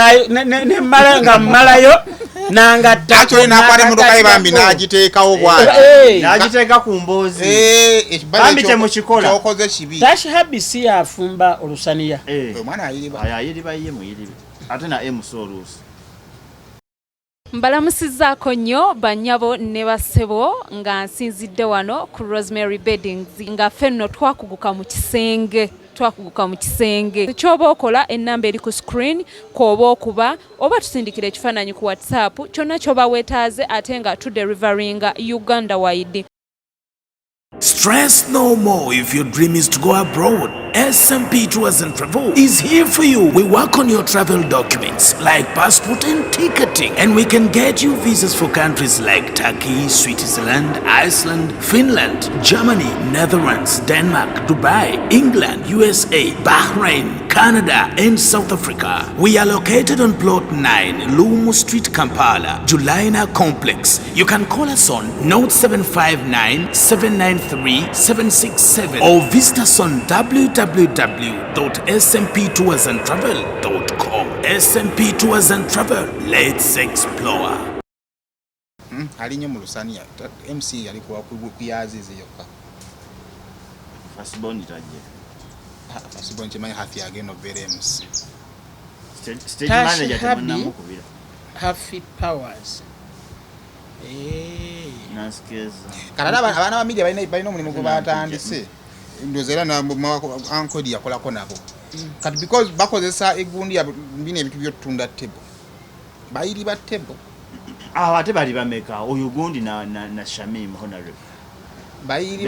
S4: nemmala nga mmalayo
S2: nangattaakyo nakwata emmotoka ye bambi n'agiteekawo bwati
S3: n'agiteeka ku mboozi bambi temukikola
S2: kyokoze kibi
S4: Tash Habi si yafumba olusaniya
S2: omwana
S3: ayiriba ye muyiribe ate na emusoluusi
S8: mbalamusizzaako nnyo bannyabo ne bassebo nga nsinzidde wano ku Rosemary Beddings nga ffe nno twakuguka mu kisenge kyoba okola ennamba eri ku screen kwoba okuba oba tusindikira ekifaananyi ku WhatsApp kyonna kyoba weetaaze ate nga tuderivaringa Uganda wide.
S9: Stress no more if your dream is to go abroad. SMP Tours and Travel is here for you. We work on your travel documents like passport and ticketing, and we can get you visas for countries like Turkey, Switzerland, Iceland, Finland, Germany, Netherlands, Denmark, Dubai, England, USA, Bahrain, Canada, and South Africa. We are located on plot 9, Lumu Street, Kampala, Julina Complex. You can call us on 0759 793 767 or visit us on www.smptoursandtravel.com. SMP Tours and Travel, let's explore.
S2: Alinyo mu Lusania MC alikuwa kuyazizi yokka.
S3: Fasiboni taje.
S2: Fasiboni chimanya hafi ageno bere MC.
S3: Stage manager tamanambo kubira.
S4: Happy powers.
S3: Naskeza.
S2: Kanada abana ba media balina omulimu gwe batandise. Ndozera na ankodi yakolako nabo. Kati because bakozesa egundi bine ebitu byotunda table. Bayiri ba table.
S3: Ate bali bameka oyo gundi na Shamim Honorable.
S2: Bayiri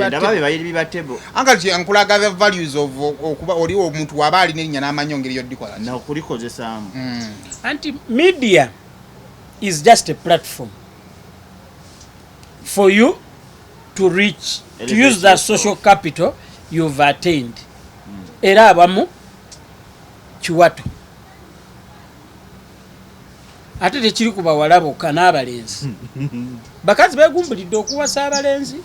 S3: ba table.
S2: Angaji ankulaga the values of okuba oli omuntu wabali nenya n'amanyongeri yodikola.
S3: Na okulikozesa.
S4: Anti media is just a platform for you to reach, to use that social capital you've attained. Era abamu kiwato. Ate tekiri kuba walabo kana abalenzi. Bakazi begumbulidde okuwasa abalenzi.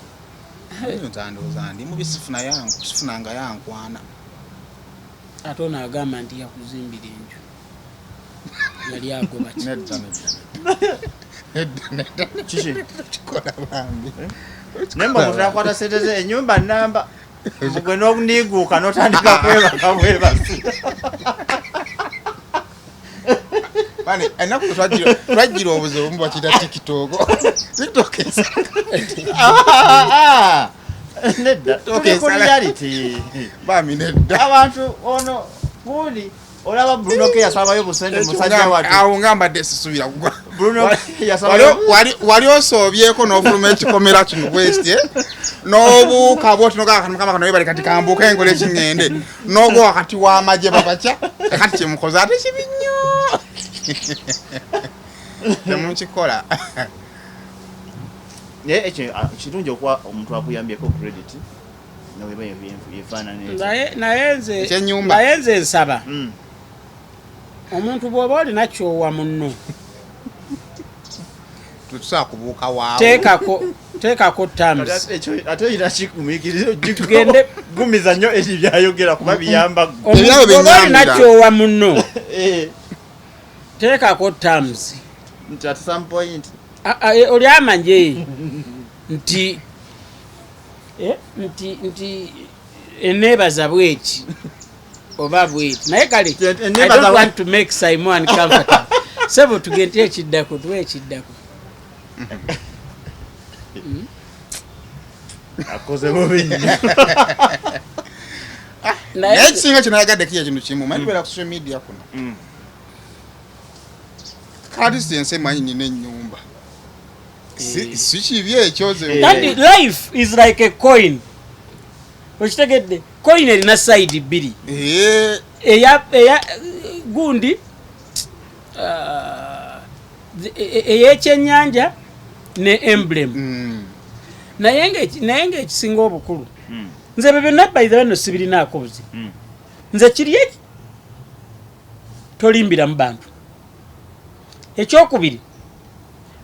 S2: Ntandozandi mu bisifuna yangu, sifunanga yankwana.
S4: Ate ono agamba nti yakuzimbira enju. Yali agoba ki?
S3: Chichi
S2: Chikola bambi.
S3: Nemba mutakwata seteze enyumba namba. Mugwe n'okuniguuka n'otandika kwebaka.
S2: Bane enaku twajira obuzibu mbu bakita TikTok. TikTok esa.
S3: Nedda. Okay, reality.
S2: Bami nedda.
S3: Abantu ono kuli olaba Bruno ke yasabayo busende musajja watu.
S2: Awo ngamba desubira kugwa.
S3: Bruno yasabayo
S2: wali osobyeko n'ofuluma ekikomera kino West n'obuuka bwoti n'okakati kama kano yebali kati kambuka engole kingende n'ogwo wakati w'amagye babaca kati kyemukoza ate kibi nnyo temukikola
S3: kirungi okuwa omuntu akuyambyeko credit noweba yefaananeza
S4: naye nze nsaba omuntu bw'oba olina kyowa munno
S2: tutusa kubuuka waawo
S4: teekako terms
S3: ate ira kikumiikirizo tugende gumiza nnyo eri byayogera kuba biyamba
S4: omuntu bw'oba olina kyowa munno teekako terms
S3: nti at some point
S4: oli amanye nti eneebaza bweki oba bweki naye kale I don't want to make Simon uncomfortable. Sebo tugente ekiddako tuwe ekiddako
S3: akoze mubi
S2: naye ekisinga kinayagadde kiya kintu kimu manyi tubeera ku social media kuno kati sense manyi nina ennyumba si kibi ekyoze
S4: life is like a coin okitegedde coin erina side bbiri eya gundi ey'ekyennyanja ne emblem naye ng'ekisinga obukulu nze bye byonna by the way no sibirinaako buzi nze kiri eki tolimbiramu bantu ekyokubiri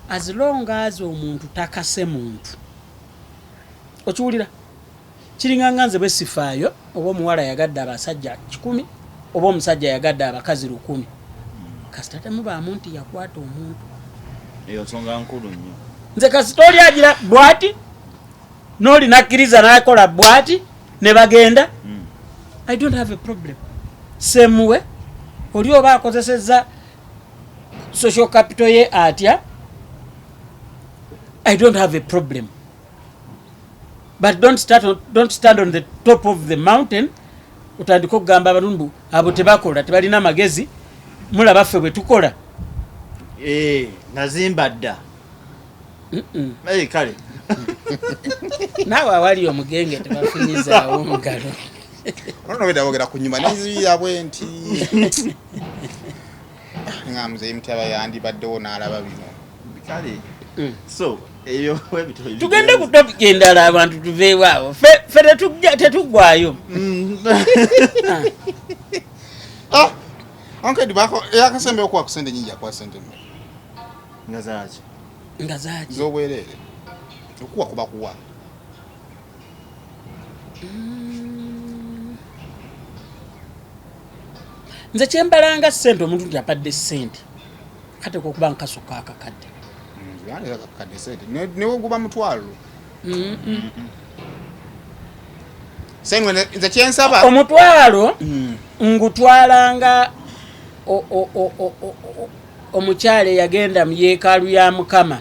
S4: as long as omuntu takase muntu okiwulira kiringanga nze bwesifaayo oba omuwala yagadde abasajja 100 oba omusajja yagadde abakazi 100 kasita temubaamu nti yakwata omuntu
S3: eyo nsonga nkulu nnyo
S4: nze kasita oli agira bwati n'oli nakkiriza n'akola bwati ne bagenda I don't have a problem semuwe oli oba akozesezza social capital ye atya I don't have a problem but don't stand on the top of the mountain utandika okugamba abalumbu abo tebakola tebalina magezi mulaba ffe bwe tukola
S3: nazimba dda kale
S4: naawe awali omugenge tebafunyizaawo omugalo
S2: ono weda wogera kunyuma nezibira bwenti ngamuze imtaba yandi baddewo nalaba bino
S3: kale so eyo webito
S4: tugende ku topic endala abantu tuveewo fe tetugwayo
S2: Onke dibako yakasembe okuwa kusende nyingi akwa sente
S3: ngazaaki
S2: zobwerere okuwa kuba kuwa
S4: nze kyembalanga sente omuntu nti apadde sente kate kokuba nkasuka akakadde
S2: yani akakadde sente newe guba mutwalo senwe nze kyensaba
S4: omutwalo ngutwalanga omukyala yagenda mu yeekaalu ya Mukama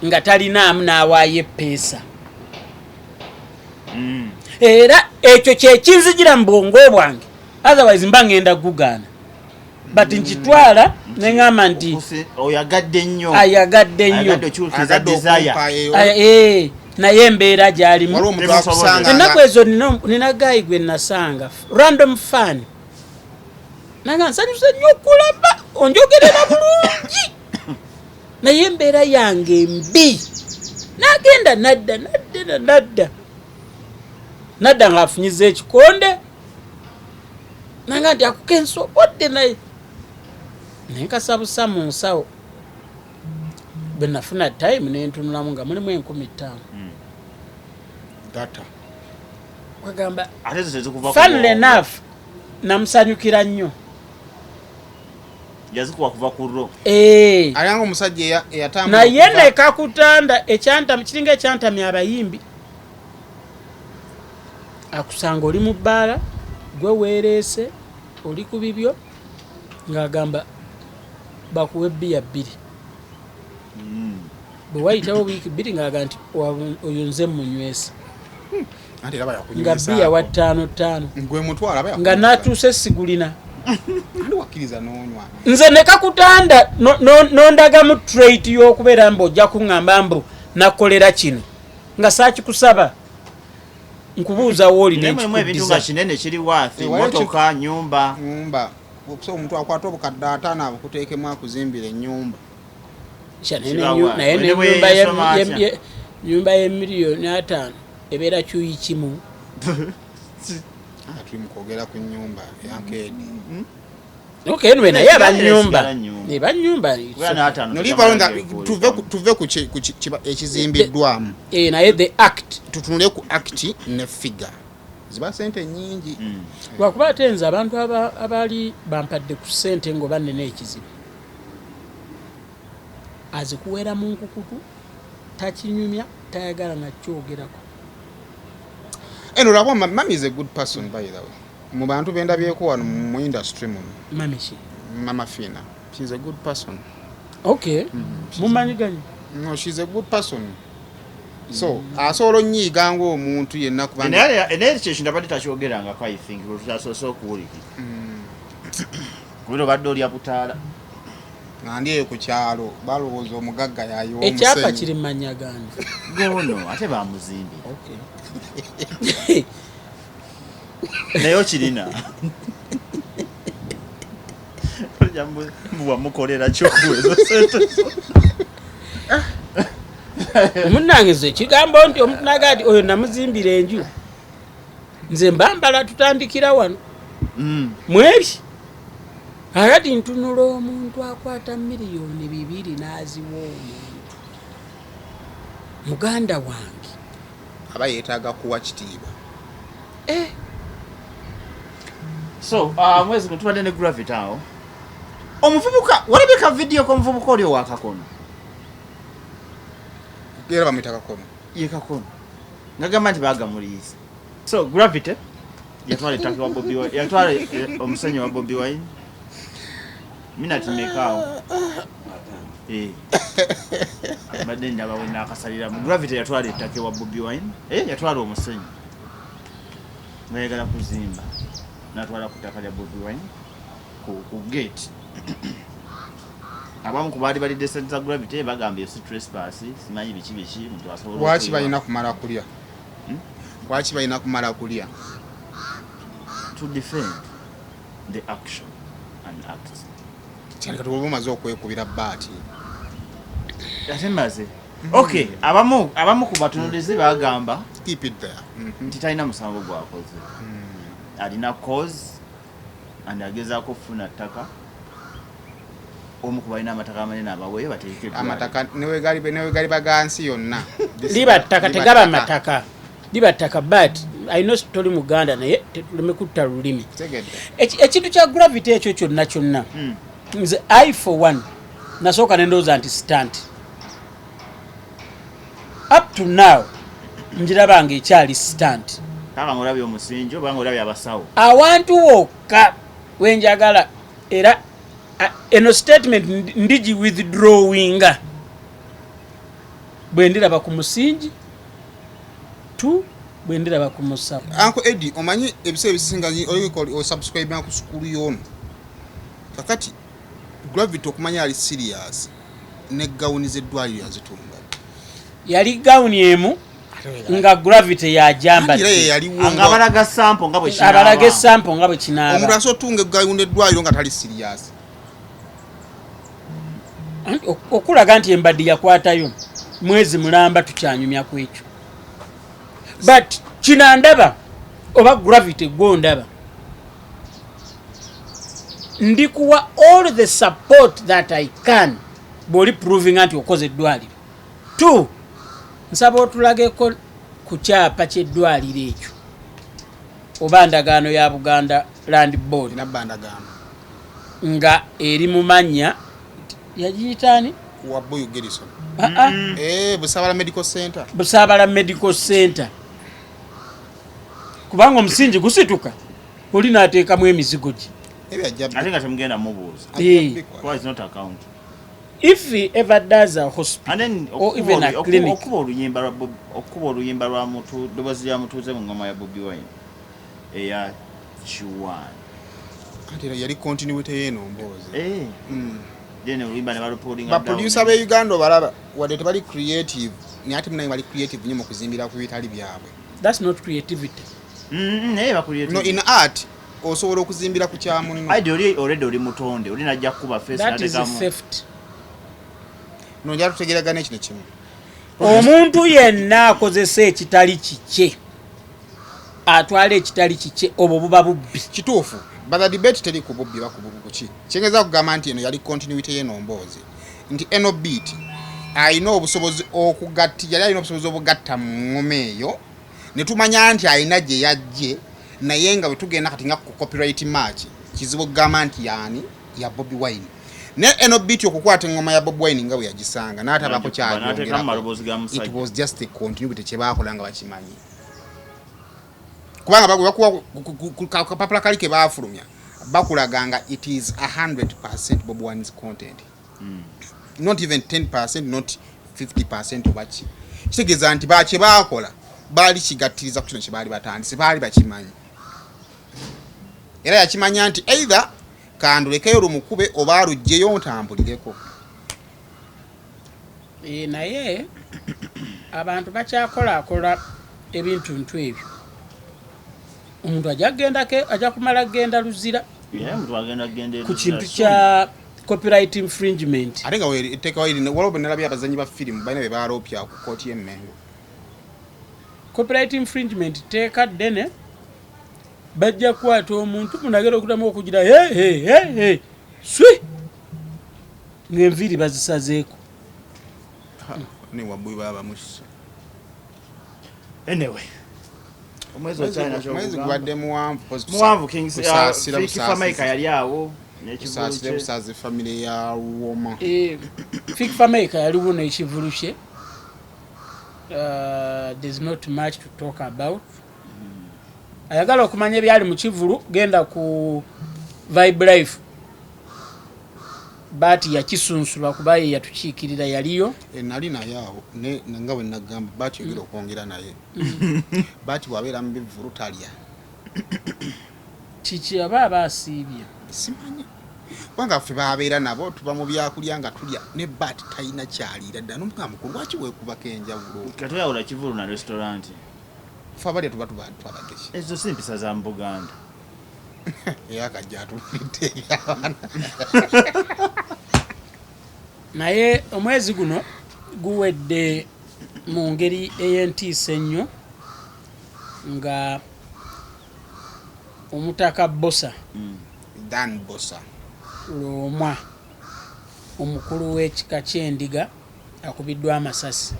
S4: nga talinaamu n'awaayo eppeesa era ekyo kyekinzijira mu bwongo bwange otherwise mba ngenda gugaana but nkitwala neŋŋamba nti
S3: oyagadde nnyo
S4: naye embeera gyalimu ennaku ezo nina gayi gwe nasanga random fan nanga nsanyuse nnyo okulaba onjogerera bulungi naye embeera yange mbi nagenda nadda ng'afunyiza ekikonde nanga nti akukensobodde naye nenkasabusa mu nsawo bwe nafuna time nentunulamu nga mulimu 15,000
S2: data
S4: wagamba funnily enough namusanyukira nnyo
S3: yazikuwa kuva ku ro
S2: ayanga omusajja eyatambula
S4: naye nekakutanda ekyantami kiringa ekyantamya abayimbi akusanga oli mu bbaala gwe weereese oli ku bibyo ng'agamba bakuwa ebbiya 2 bwe wayitawo wiiki 2 ng'agamba nti oyo nze munywesa nga bbiya wa 5 nga natuuse sigulina nze nekakutanda nondagamu trait y'okubeera mbu ojja kuŋŋamba mbu nakolera kino nga saakikusaba nkubuuza wooli
S3: n'ekikuddiza kinene kiri waafi motoka nyumba
S2: okusa omuntu akwata obukadde 5 abukuteekemu akuzimbira ennyumba
S4: naye nyumba y'emiliyoni 5 ebeera kyuyi kimu
S2: tuli mukwogera ku nyumba yankedi
S4: okay anyway naye abanyumba
S2: tuve ku ekizimbiddwamu
S4: naye the act
S2: tutunule ku act ne figure ziba sente nyingi
S4: lwakuba ate nze abantu abaali bampadde ku sente ngoba nnina ekizibu azikuwera mu nkukutu takinyumya tayagala nakyogerako
S2: eno lwabwa mami is a good person by the way mu bantu bendabyeko wano mu industry muno mama Fina she's a good person
S4: okay mumanyiganye
S2: no she's a good person so asobola nnyiiga ng'omuntu yenna
S3: kubanga ekyo ndabadde takyogeranga ko I think lutasoose okuwuliki kubira obadde olya butaala
S2: ngandi eyo ku kyalo balowooza omugagga yayo
S4: ekyapa kiri mu mannya gandi
S3: gono ate bamuzimbye naye okirina mubamukolera kyokuwezo sente
S4: omunangezo ekigambo nti omuntu naga ti oyo namuzimbira enju nze mbambala tutandikira wano mweri akati ntunula omuntu akwata 2 miliyoni n'aziwa omuntu muganda wange
S2: aba yeetaaga kuwa kitiibwa
S3: so mwezi tubadde ne Gravity awo omuvubuka walabika video k'omuvubuka oli owakakono
S2: era bamwita kakono
S3: ye kakono ngagamba nti bagamuliisa so Gravity yatwala ettaka wa Bobi Wine yatwala omusenyi wa Bobi Wine minati mekaawo badde ndaba we nakasalira mu Gravity yatwala ettaka wa Bobi Wine yatwala omusenyi ngayagala kuzimba natwala ku ttaka lya Bobi Wine ku gate abamu ku baali balidde sente za Gravity bagambye si trespass simanyi biki muntu asobola
S2: lwaki balina kumala kulya lwaki balina kumala kulya
S3: to defend the action and acts.
S2: Cyane katubo mazo okwekubira bati.
S3: Yasemaze. Okay, abamu ku batunulizi bagamba
S2: keep it there.
S3: Titalina musango gwakoze. Alina cause and agezaako kufuna ttaka. Omu ku balina amataka amanene abaweeyo bateeke
S2: amataka newe gali bagansi yonna.
S4: Liba ttaka tegaba mataka. Liba ttaka but I know toli Muganda naye tulumekutta lulimi. Ekintu kya gravity ekyo kyonna. Nze I for one nasooka nendooza anti stunt. Up to now njiraba nga ekyali stunt.
S3: Kaba ngolabye omusingi oba ngolabye abasawo.
S4: Awantu wokka wenjagala era eno statement ndigi withdrawinga bwendiraba ku musingi tu bwendiraba ku musawo.
S2: Uncle Eddie omanyi ebiseera bisinga o subscribe ku school yono kakati gravity okumanya ali serious ne gawuni zeddwaliro yazitunga
S4: yali gawuni emu nga gravity ya jamba
S3: ngabalaga sample nga bwe kinaba
S4: abalaga sample nga bwe kinaba
S2: omuntu asotunga gawuni eddwaliro nga tali serious
S4: okulaga nti embaddi yakwatayo mwezi mulamba tukyanyumya ku ekyo but kinandaba oba gravity gwondaba ndikuwa all the support that I can boli proving anti okoze eddwaliro. 2 nsaba otulageko ku kyapa ky'eddwaliro ekyo oba ndagaano ya Buganda Land Board
S2: nabandagaano
S4: nga eri mu mannya yagiyitaani
S2: Wabboyo Gerison Busabala Medical Center.
S4: Busabala Medical Center kubanga omusingi gusituka oli naateekamu emizigo gye.
S3: Ate nga temugenda mubuuza. Why is not account?
S4: If he ever does a hospital
S3: and then
S4: or even a clinic,
S3: okuba oluyimba lwa mutu dobozi ya mutuuze mu ngoma ya Bobi Wine eya Chiwan
S2: ate yali continuity yeno mbozi
S3: then oluyimba ne bareporting
S2: ba producer be Uganda balaba wadde tebali creative ni ate mnayi bali creative nyo mu kuzimbira ku bitali byabwe.
S4: That's not creativity.
S3: Ba creative.
S2: No, in art osobola okuzimbira ku kyamu nno.
S3: Already oli mutonde oli najja kuba face
S4: that is theft.
S2: No njalo tutegeragana ekino kimu.
S4: Omuntu yenna akozesa ekitali kikye atwala ekitali kikye obwo buba bubbi.
S2: Kituufu bada debate teri ku bubbi bakububu kuki kyengeza kugamba nti eno yali continuity y'eno mboozi nti eno beat ayina obusobozi okugatta yali ayina obusobozi obugatta mu ngome eyo ne tumanya nti ayina gye yajje naye nga bwe tugenda kati nga ku copyright match kizibu kugamba nti yani ya Bobi Wine ne eno beat okukwata engoma ya Bobi Wine nga bwe yagisanga n'atabako kyayongera. It was just a continuity kye baakola nga bakimanyi kubanga bakuwa kapapula kali ke baafulumya bakulaganga it is 100% Bobi Wine's content. Not even 10%, not 50% obachi. Kitegeeza nti bache baakola bali kigattiriza ku kino kye baali batandise baali bakimanyi. Era yakimanya nti either kandulekeyo lumukube oba alujjeyo ntambulireko.
S4: Naye abantu bakyakola ebintu ntu ebyo. Omuntu ajja kumala genda luzira ku kintu kya copyright infringement.
S2: Ate nga weeteka wairi waliwo nalabye abazanyi ba firimu balina be baaloopya ku kooti y'Emmengo.
S4: Copyright infringement teeka ddene bajja kukwata omuntu munagera okuddamu okugira swi ng'enviiri bazisazeeko.
S2: Ne wabbuyi baba mukiso.
S3: Anyway.
S2: Mwezi gwadde
S3: muwanvu Kings Fika yali awo
S2: n'ekivulu busaze family ya Roma.
S4: Fika yaliwo n'ekivulu kye. There's not much to talk about. Ayagala okumanya byali mu kivulu genda ku Vibe Life. Bati yakisunsulwa kuba ye yatukiikirira yaliyo.
S2: Nali naye awo nga bwe nagamba Bati yogera okwongera naye. Bati wabeera mu bivulu talya.
S4: Kiki aba asiibye.
S2: Simanyi. Wanga ffe babeera nabo tuba mu byakulya nga tulya ne Bati talina kyaliira ddala n'omugamba mukulu lwaki weekubako enjawulo.
S3: Kati oyawula kivulu na restaurant.
S2: Ffe abalya tuba twabageki.
S3: Ezo si mpisa za mu Buganda.
S2: yakajja
S4: naye omwezi guno guwedde mu ngeri ey'entiisa ennyo nga omutaka Bosa
S2: Dan Bosa
S4: Lomwa omukulu w'ekika ky'endiga akubiddwa amasasi.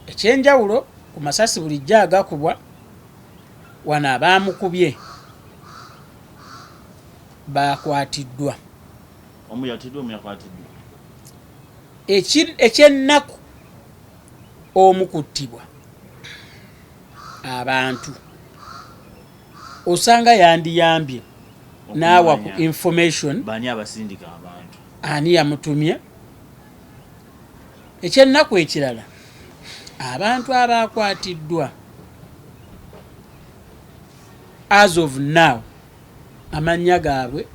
S4: Ekyenjawulo ku masasi bulijjo agakubwa wano abaamukubye bakwatiddwa. Ekyennaku omukuttibwa abantu osanga yandiyambye n'awa ku information
S3: bani abasindika abantu
S4: ani yamutumye. Ekyennaku ekirala abantu abakwatiddwa as of now amannya gaabwe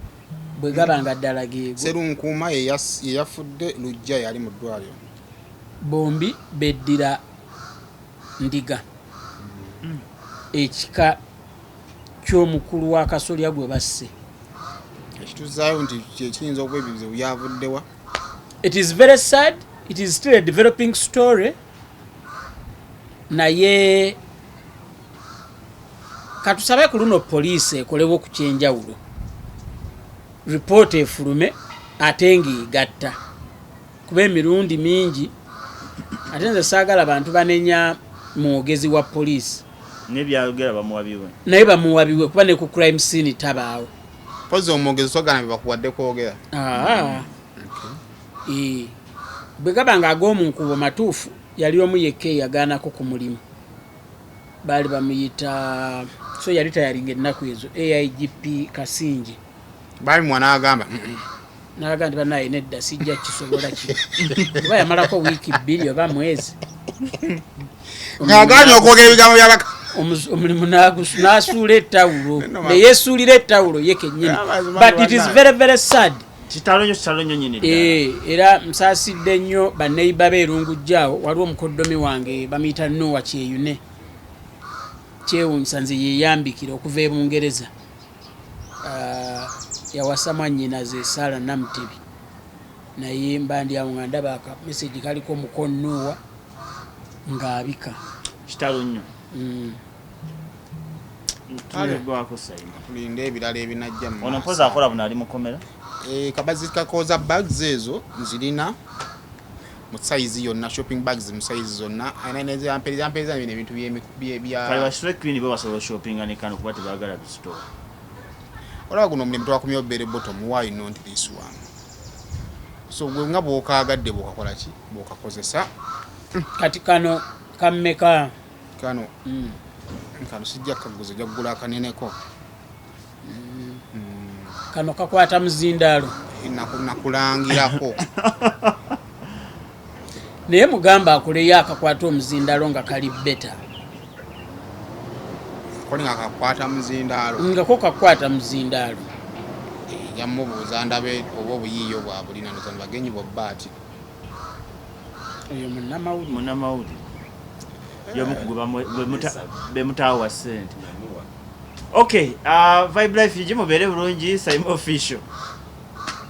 S4: bwe gabanga ddala geego.
S2: Serunkuuma yeyafudde Lujja yali mu ddwaliro.
S4: Bombi beddira ndiga ekika ky'omukulu wa Kasolya gwe basse.
S2: Ekituzaayo nti kyekiyinza okuba ebizibu byavuddewa.
S4: It is very sad. It is still a developing story. Naye katusabe ku luno poliisi ekolewo ku kyenjawulo. Report efulume ate ng'egatta. Kuba emirundi mingi ate nze saagala abantu banenya mwogezi wa poliisi.
S3: Nebyayogera bamuwabiwe.
S4: Naye bamuwabiwe kuba ne ku crime scene tabaawo.
S2: Pozi omwogezi twagana bebakuwadde kwogera.
S4: Bwe gabanga ag'omunkubo matuufu yali omu yekka eyagaanako ku mulimu. Baali bamuyita so yali tayalinga ennaku ezo AIGP Kasinji.
S2: Baali mwana agamba
S4: n'agamba nti banaye nedda sijja kisobola kino. Kuba yamalako wiiki 2 oba mwezi.
S2: Ng'agaanye okwogera ebigambo by'abaka.
S4: Omulimu n'asuula ettawulo ne yeesuulira ettawulo ye kennyini. But it is very very sad.
S3: Kitalonyo nyine.
S4: Era nsaasidde nnyo banneiba beerungujjaawo. Waliwo omukoddomi wange bamuyita Noah Kyeyune. Kyewuunyisa nze yeeyambikira okuva e Bungereza. Yawasa mwannyinaze Sara Namutebi. Naye mbandyawo nga ndaba aka message kaliko mukono Noah ng'abika.
S3: Kitalonyo. Tulibwako sayina.
S2: Tulinde ebirala ebinajja mu.
S3: Ono mpoza akola buno ali mukomera.
S2: Kabazi kakoza bags ezo nzirina mu size yonna, shopping bags mu size zonna. Ananeze ampeza bino ebintu bya
S3: kale bashire clean bo basobola shopping ne kanu kuba tebagala store.
S2: Olaba guno mulimu twakumyo bere bottom, why not this one? So gwe nga bw'okaagadde bw'okakola ki bw'okakozesa
S4: kati kano kammeka
S2: kano kano sijja kaguze jaggula akaneneko
S4: kano kakwata muzindaalo
S2: nakulangirako
S4: naye mugamba akoleyo akakwata omuzindaalo nga kali beta
S2: koli nga kakwata muzindaalo
S4: nga ko kakwata muzindaalo
S2: yamubuuza ndabe oba obuyiiyo bwa bulina ndoza bagenyi bo baati
S4: oyo
S3: munnamawuli yomukuguba bemutaawa ssente. Okay, Vibe Life mubeere bulungi, Saimo Official.